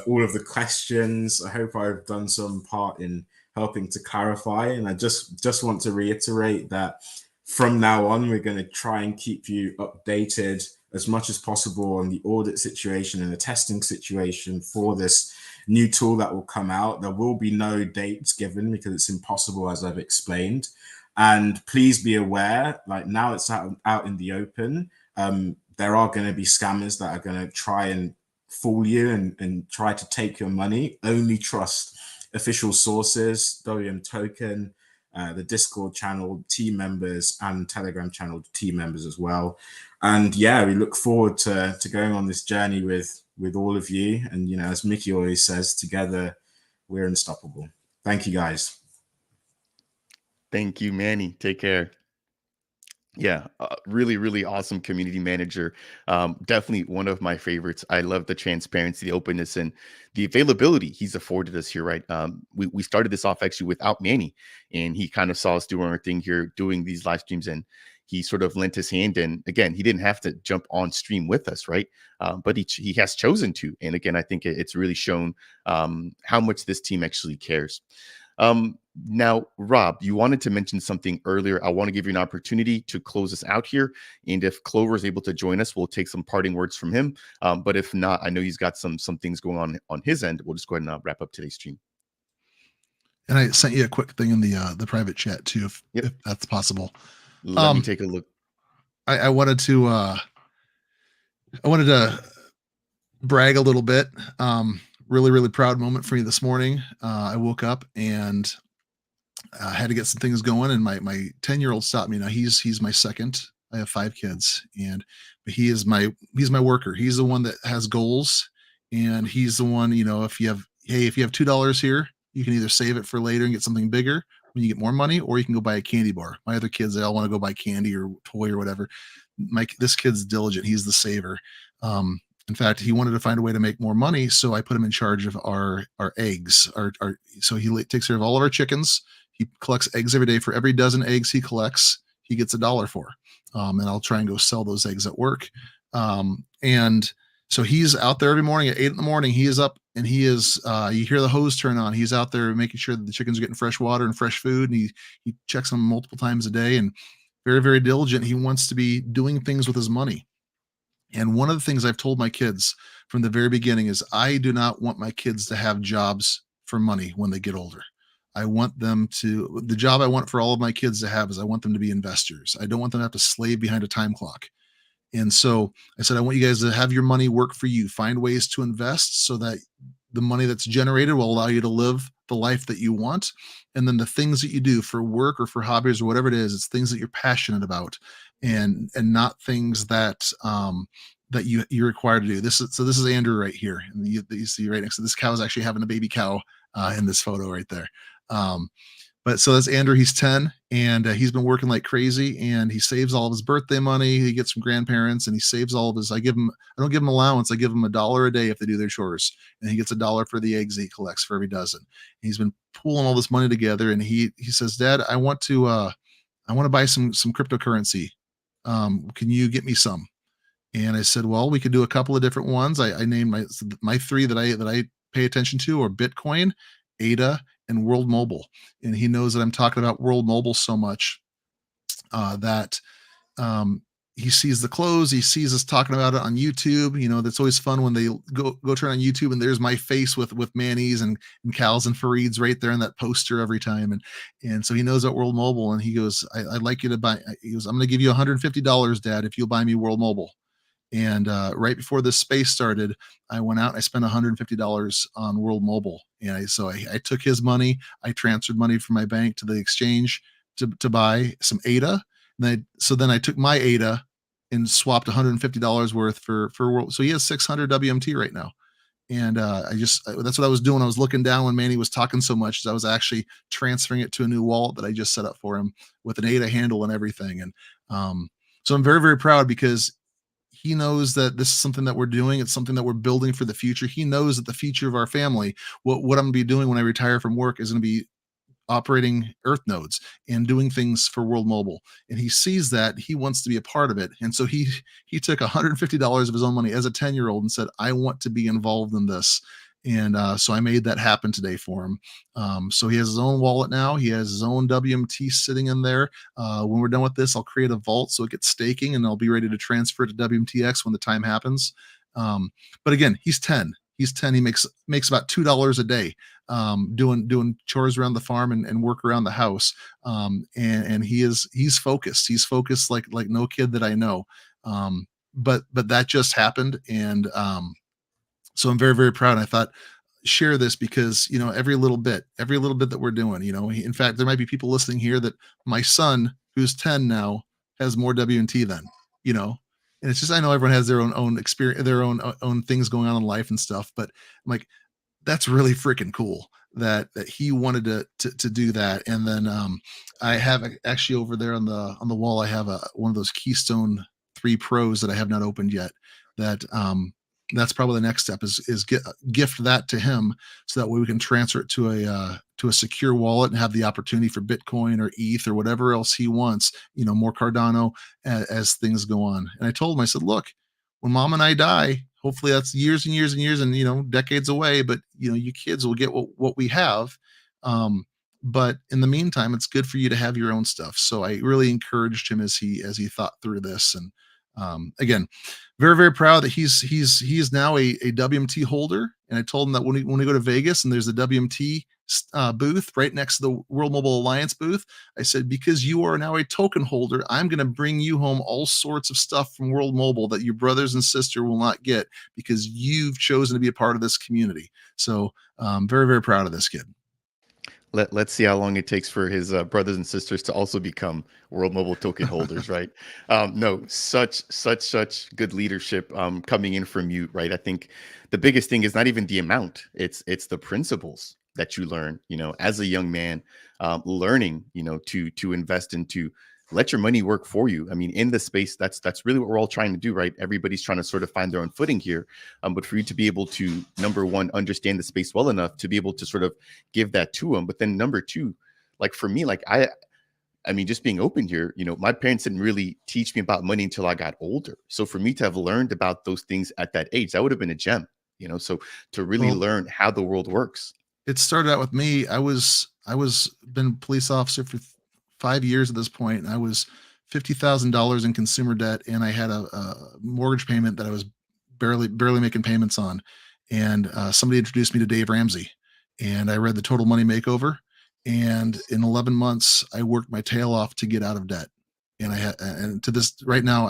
all of the questions. I hope I've done some part in helping to clarify, and I just want to reiterate that from now on, we're going to try and keep you updated as much as possible on the audit situation and the testing situation for this new tool that will come out. There will be no dates given because it's impossible, as I've explained. And please be aware, now it's out in the open. There are going to be scammers that are going to try and fool you and try to take your money. Only trust official sources, WM token, the Discord channel team members, and Telegram channel team members as well. And yeah, we look forward to going on this journey with all of you. And as Mickey always says, together we're unstoppable. Thank you, guys. Thank you, Manny. Take care. Yeah, really, really awesome community manager. Definitely one of my favorites. I love the transparency, the openness, and the availability he's afforded us here, right? We started this off actually without Manny, and he kind of saw us doing our thing here, doing these live streams, and he sort of lent his hand. And again, he didn't have to jump on stream with us, right? But he has chosen to. And again, I think it's really shown how much this team actually cares. Now, Rob, you wanted to mention something earlier. I want to give you an opportunity to close us out here. And if Clover is able to join us, we'll take some parting words from him. But if not, I know he's got some things going on his end. We'll just go ahead and wrap up today's stream. And I sent you a quick thing in the private chat too, if that's possible. Let me take a look. I wanted to brag a little bit. Really, really proud moment for me this morning. I woke up and I had to get some things going, and my 10-year-old stopped me. Now he's my second. I have 5 kids, but he's my worker. He's the one that has goals, and he's the one, if you have $2 here, you can either save it for later and get something bigger when you get more money, or you can go buy a candy bar. My other kids, they all want to go buy candy or toy or whatever. This kid's diligent. He's the saver. In fact, he wanted to find a way to make more money, so I put him in charge of our eggs. So he takes care of all of our chickens. He collects eggs every day. For every dozen eggs he collects, he gets $1 for. And I'll try and go sell those eggs at work. And so he's out there every morning at 8 in the morning. He is up, and he is, you hear the hose turn on. He's out there making sure that the chickens are getting fresh water and fresh food. And he checks them multiple times a day, and very, very diligent. He wants to be doing things with his money. And one of the things I've told my kids from the very beginning is I do not want my kids to have jobs for money when they get older. The job I want for all of my kids to have is I want them to be investors. I don't want them to have to slave behind a time clock. And so I said, I want you guys to have your money work for you. Find ways to invest so that the money that's generated will allow you to live the life that you want. And then the things that you do for work or for hobbies or whatever it is, it's things that you're passionate about, and not things that that you're required to do. This is Andrew right here, and you see right next to this cow is actually having a baby cow in this photo right there. But so that's Andrew. He's 10, and he's been working like crazy, and he saves all of his birthday money. He gets from grandparents, and he saves all of his. I don't give him allowance. I give him $1 a day if they do their chores, and he gets $1 for the eggs he collects for every dozen. And he's been pooling all this money together, and he says, "Dad, I want to buy some cryptocurrency. Can you get me some?" And I said, "Well, we could do a couple of different ones." I named my 3 that I pay attention to are Bitcoin, ADA, and World Mobile. And he knows that I'm talking about World Mobile so much that he sees the clothes. He sees us talking about it on YouTube. That's always fun when they go turn on YouTube and there's my face with Manny's and Cal's and Fareed's right there in that poster every time. And so he knows about World Mobile, and he goes, I'd like you to buy. He goes, "I'm going to give you $150, Dad, if you'll buy me World Mobile." And right before this space started, I went out and I spent $150 on World Mobile. And I took his money. I transferred money from my bank to the exchange to buy some ADA. And then I took my ADA and swapped $150 worth for World. So he has 600 WMT right now. And that's what I was doing. I was looking down when Manny was talking so much, as I was actually transferring it to a new wallet that I just set up for him with an ADA handle and everything. And so I'm very, very proud, because he knows that this is something that we're doing. It's something that we're building for the future. He knows that the future of our family, what I'm going to be doing when I retire from work, is going to be operating Earth nodes and doing things for World Mobile. And he sees that. He wants to be a part of it. And so he took $150 of his own money as a 10-year-old and said, "I want to be involved in this." And so I made that happen today for him. So he has his own wallet now. He has his own WMT sitting in there. When we're done with this, I'll create a vault so it gets staking, and I'll be ready to transfer to WMTX when the time happens. But again, he's 10. He's 10. He makes about $2 a day doing chores around the farm and work around the house. And he's focused. He's focused like no kid that I know. But that just happened, and so I'm very, very proud. And I thought, share this because, every little bit that we're doing, in fact, there might be people listening here that my son, who's 10 now, has more WNT than, and it's just, I know everyone has their own experience, their own things going on in life and stuff, but I'm like, that's really freaking cool that he wanted to do that. And then I have actually over there on the wall, I have one of those Keystone 3 Pros that I have not opened yet. That's probably the next step is gift that to him, so that way we can transfer it to to a secure wallet and have the opportunity for Bitcoin or ETH or whatever else he wants, more Cardano as things go on. And I told him, I said, look, when mom and I die, hopefully that's years and years and years and decades away, but you kids will get what we have. But in the meantime, it's good for you to have your own stuff. So I really encouraged him as he thought through this. And again, very, very proud that he is now a WMT holder. And I told him that when we go to Vegas and there's a WMT booth right next to the World Mobile Alliance booth, I said, because you are now a token holder, I'm going to bring you home all sorts of stuff from World Mobile that your brothers and sister will not get because you've chosen to be a part of this community. So very, very proud of this kid. Let's see how long it takes for his brothers and sisters to also become World Mobile token holders, right? No, such good leadership coming in from you, right? I think the biggest thing is not even the amount; it's the principles that you learn, as a young man, learning, to invest into. Let your money work for you. I mean, in the space, that's really what we're all trying to do, right? Everybody's trying to sort of find their own footing here. But for you to be able to, number one, understand the space well enough to be able to sort of give that to them. But then number two, like for me, like I mean, just being open here, my parents didn't really teach me about money until I got older. So for me to have learned about those things at that age, that would have been a gem, so to really learn how the world works. It started out with me. I was been a police officer for 5 years at this point, and I was $50,000 in consumer debt, and I had a mortgage payment that I was barely making payments on. And somebody introduced me to Dave Ramsey, and I read the Total Money Makeover. And in 11 months, I worked my tail off to get out of debt. And and to this right now,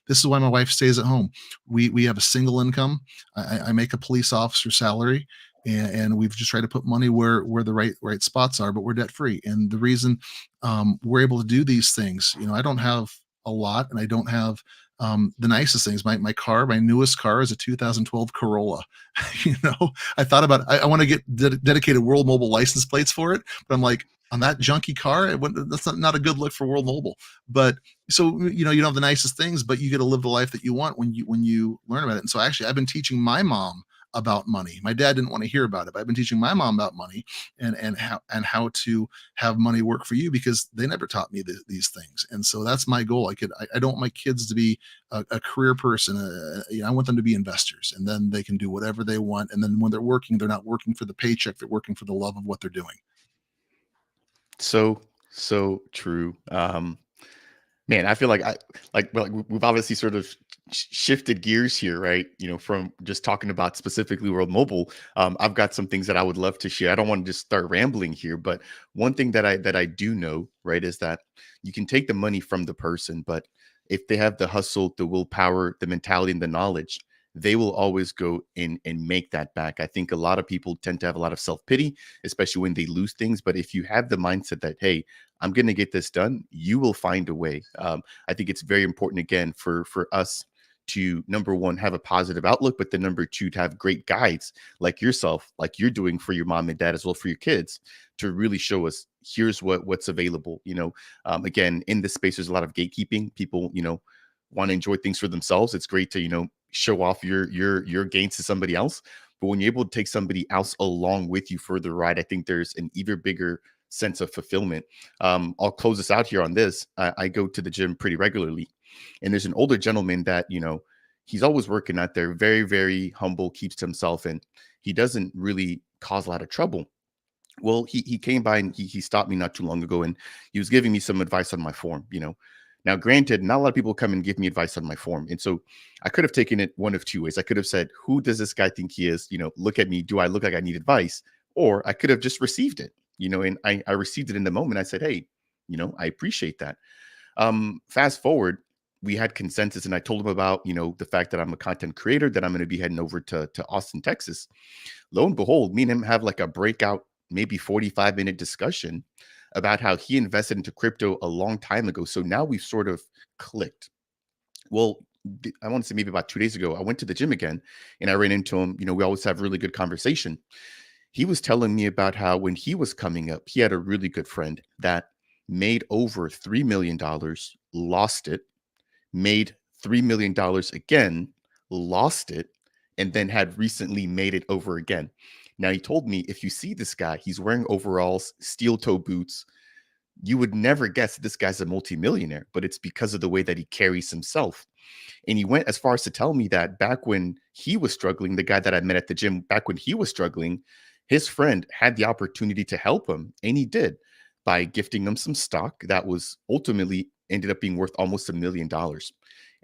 this is why my wife stays at home. We have a single income. I make a police officer salary, and we've just tried to put money where the right spots are, but we're debt free. And the reason we're able to do these things, I don't have a lot, and I don't have the nicest things. My newest car is a 2012 Corolla. I thought about I want to get dedicated World Mobile license plates for it, but I'm like, on that junky car, that's not a good look for World Mobile. But so you don't have the nicest things, but you get to live the life that you want when you learn about it. And so actually, I've been teaching my mom about money. My dad didn't want to hear about it, but I've been teaching my mom about money and how to have money work for you, because they never taught me these things. And so that's my goal. I don't want my kids to be a career person. I want them to be investors, and then they can do whatever they want. And then when they're working, they're not working for the paycheck; they're working for the love of what they're doing. So true. Man, I feel like we've obviously sort of shifted gears here, right? From just talking about specifically World Mobile. I've got some things that I would love to share. I don't want to just start rambling here, but one thing that I do know, right, is that you can take the money from the person, but if they have the hustle, the willpower, the mentality, and the knowledge, they will always go in and make that back. I think a lot of people tend to have a lot of self-pity, especially when they lose things. But if you have the mindset that, hey, I'm going to get this done, you will find a way. I think it's very important, again, for us to, number one, have a positive outlook, but then number two, to have great guides like yourself, like you're doing for your mom and dad, as well for your kids, to really show us, here's what's available. Again, in this space, there's a lot of gatekeeping. People, want to enjoy things for themselves. It's great to, show off your gains to somebody else. But when you're able to take somebody else along with you for the ride, I think there's an even bigger sense of fulfillment. I'll close this out here on this. I go to the gym pretty regularly, and there's an older gentleman that, he's always working out there, very, very humble, keeps to himself, and he doesn't really cause a lot of trouble. Well, he came by and he stopped me not too long ago, and he was giving me some advice on my form. Now, granted, not a lot of people come and give me advice on my form. And so I could have taken it one of two ways. I could have said, who does this guy think he is? Look at me. Do I look like I need advice? Or I could have just received it, and I received it in the moment. I said, hey, I appreciate that. Fast forward, we had consensus, and I told him about, the fact that I'm a content creator, that I'm going to be heading over to Austin, Texas. Lo and behold, me and him have like a breakout, maybe 45-minute discussion about how he invested into crypto a long time ago. So now we've sort of clicked. Well, I want to say maybe about 2 days ago, I went to the gym again and I ran into him. We always have really good conversation. He was telling me about how when he was coming up, he had a really good friend that made over $3 million, lost it, made $3 million again, lost it, and then had recently made it over again. Now, he told me, if you see this guy, he's wearing overalls, steel toe boots, you would never guess that this guy's a multimillionaire, but it's because of the way that he carries himself. And he went as far as to tell me that back when he was struggling, the guy that I met at the gym, back when he was struggling, his friend had the opportunity to help him. And he did, by gifting him some stock that was ultimately ended up being worth almost $1 million.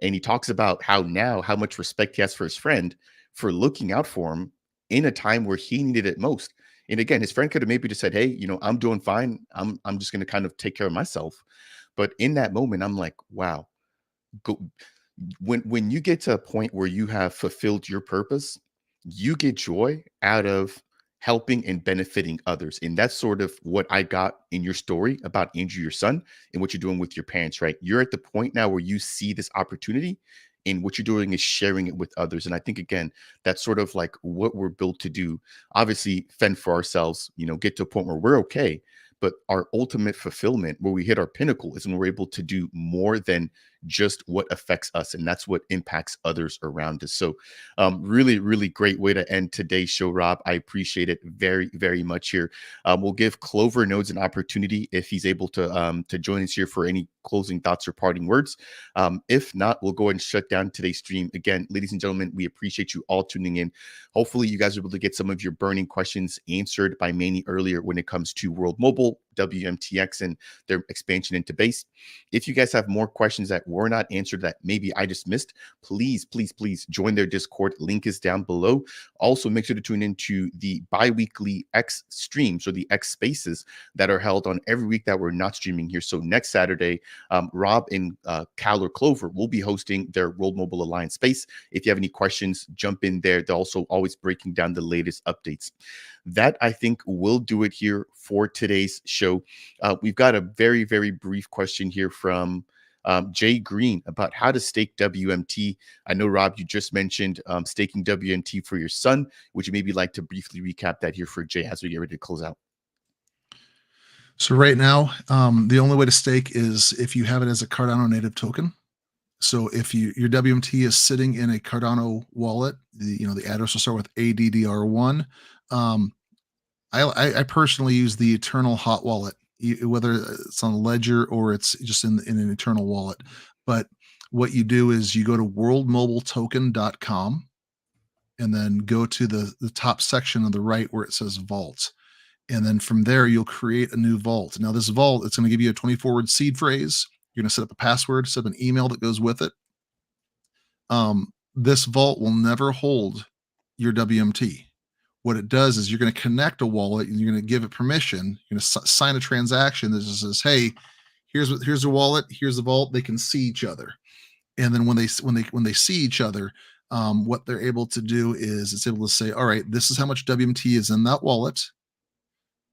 And he talks about how now, how much respect he has for his friend for looking out for him in a time where he needed it most. And again, his friend could have maybe just said, "Hey, I'm doing fine. I'm just going to kind of take care of myself." But in that moment, I'm like, wow, go, when you get to a point where you have fulfilled your purpose, you get joy out of helping and benefiting others. And that's sort of what I got in your story about Andrew, your son, and what you're doing with your parents, right? You're at the point now where you see this opportunity, and what you're doing is sharing it with others. And I think, again, that's sort of like what we're built to do. Obviously, fend for ourselves, get to a point where we're okay. But our ultimate fulfillment, where we hit our pinnacle, is when we're able to do more than just what affects us. And that's what impacts others around us. So really, really great way to end today's show, Rob. I appreciate it very, very much here. We'll give Clover Nodes an opportunity if he's able to join us here for any closing thoughts or parting words. If not, we'll go ahead and shut down today's stream. Again, ladies and gentlemen, we appreciate you all tuning in. Hopefully you guys are able to get some of your burning questions answered by Manny earlier when it comes to World Mobile, WMTX, and their expansion into base. If you guys have more questions that were not answered that maybe I just missed, please, please, please join their Discord. Link is down below. Also, make sure to tune into the bi-weekly X streams, or the X spaces, that are held on every week that we're not streaming here. So next Saturday, Rob and Cal or Clover will be hosting their World Mobile Alliance space. If you have any questions, jump in there. They're also always breaking down the latest updates. That, I think, will do it here for today's show. We've got a very, very brief question here from Jay Green about how to stake WMT. I know, Rob, you just mentioned staking WMT for your son. Would you maybe like to briefly recap that here for Jay as we get ready to close out? So right now, the only way to stake is if you have it as a Cardano native token. So if your WMT is sitting in a Cardano wallet, the address will start with ADDR1. I personally use the Eternal Hot Wallet, whether it's on Ledger or it's just in an Eternal wallet. But what you do is you go to worldmobiletoken.com and then go to the top section on the right where it says Vault. And then from there, you'll create a new vault. Now, this vault, it's going to give you a 24-word seed phrase. You're going to set up a password, set up an email that goes with it. This vault will never hold your WMT. What it does is you're going to connect a wallet and you're going to give it permission. You're going to sign a transaction that just says, "Hey, here's the wallet. Here's the vault." They can see each other, and then when they see each other, what they're able to do is it's able to say, "All right, this is how much WMT is in that wallet,"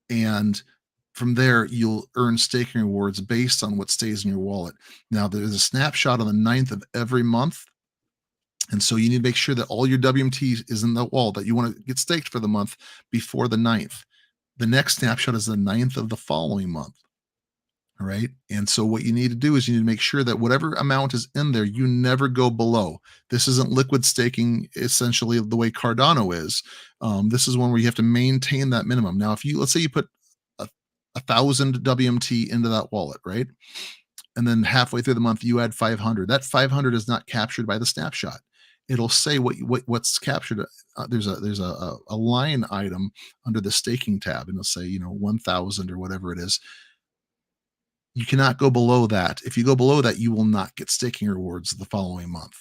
and from there you'll earn staking rewards based on what stays in your wallet. Now, there's a snapshot on the 9th of every month. And so you need to make sure that all your WMT is in the wallet that you want to get staked for the month before the 9th. The next snapshot is the 9th of the following month. All right. And so what you need to do is you need to make sure that whatever amount is in there, you never go below. This isn't liquid staking, essentially, the way Cardano is. This is one where you have to maintain that minimum. Now, let's say you put 1,000 WMT into that wallet, right? And then halfway through the month, you add 500. That 500 is not captured by the snapshot. It'll say what's captured. There's a line item under the staking tab, and it'll say 1,000 or whatever it is. You cannot go below that. If you go below that, you will not get staking rewards the following month.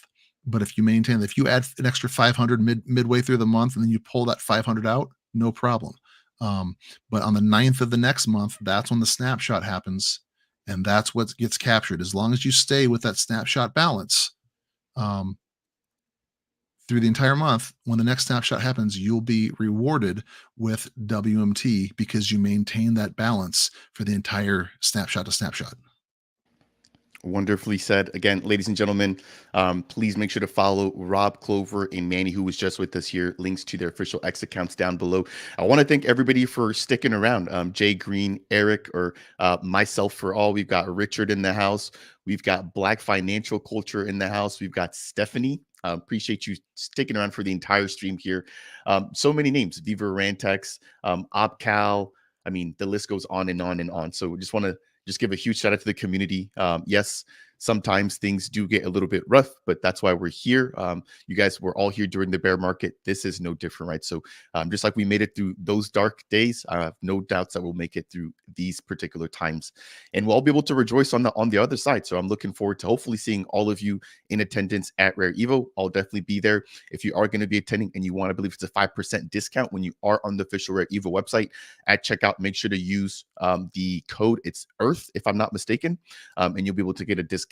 But if you add an extra 500 midway through the month, and then you pull that 500 out, no problem. But on the 9th of the next month, that's when the snapshot happens, and that's what gets captured. As long as you stay with that snapshot balance through the entire month, when the next snapshot happens, you'll be rewarded with WMT because you maintain that balance for the entire snapshot to snapshot. Wonderfully said. Again, ladies and gentlemen, please make sure to follow Rob, Clover, and Manny, who was just with us here. Links to their official X accounts down below. I want to thank everybody for sticking around. Jay Green, Eric, or myself for all. We've got Richard in the house. We've got Black Financial Culture in the house. We've got Stephanie Appreciate you sticking around for the entire stream here. So many names: Viva Rantex, OpCal. I mean, the list goes on and on and on. So just want to just give a huge shout out to the community. Yes, sometimes things do get a little bit rough, but that's why we're here. You guys were all here during the bear market. This is no different, right? So just like we made it through those dark days, I have no doubts that we'll make it through these particular times, and we'll all be able to rejoice on the other side. So I'm looking forward to hopefully seeing all of you in attendance at Rare Evo. I'll definitely be there. If you are going to be attending and you want to believe it's a 5% discount when you are on the official Rare Evo website at checkout, make sure to use the code. It's Earth, if I'm not mistaken, and you'll be able to get a discount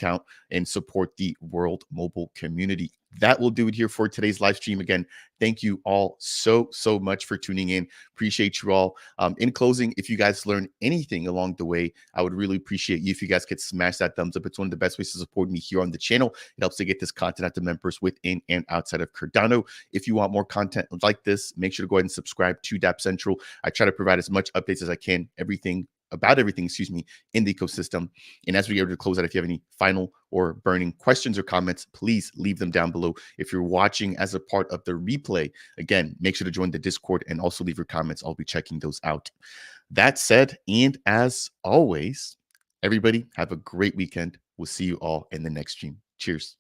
and support the World Mobile community. That will do it here for today's live stream. Again, thank you all so much for tuning in. Appreciate you all. In closing, if you guys learned anything along the way, I would really appreciate you if you guys could smash that thumbs up. It's one of the best ways to support me here on the channel. It helps to get this content out to members within and outside of Cardano. If you want more content like this, make sure to go ahead and subscribe to DApp Central. I try to provide as much updates as I can, about everything, in the ecosystem. And as we get ready to close out, if you have any final or burning questions or comments, please leave them down below. If you're watching as a part of the replay, again, make sure to join the Discord and also leave your comments. I'll be checking those out. That said, and as always, everybody have a great weekend. We'll see you all in the next stream. Cheers.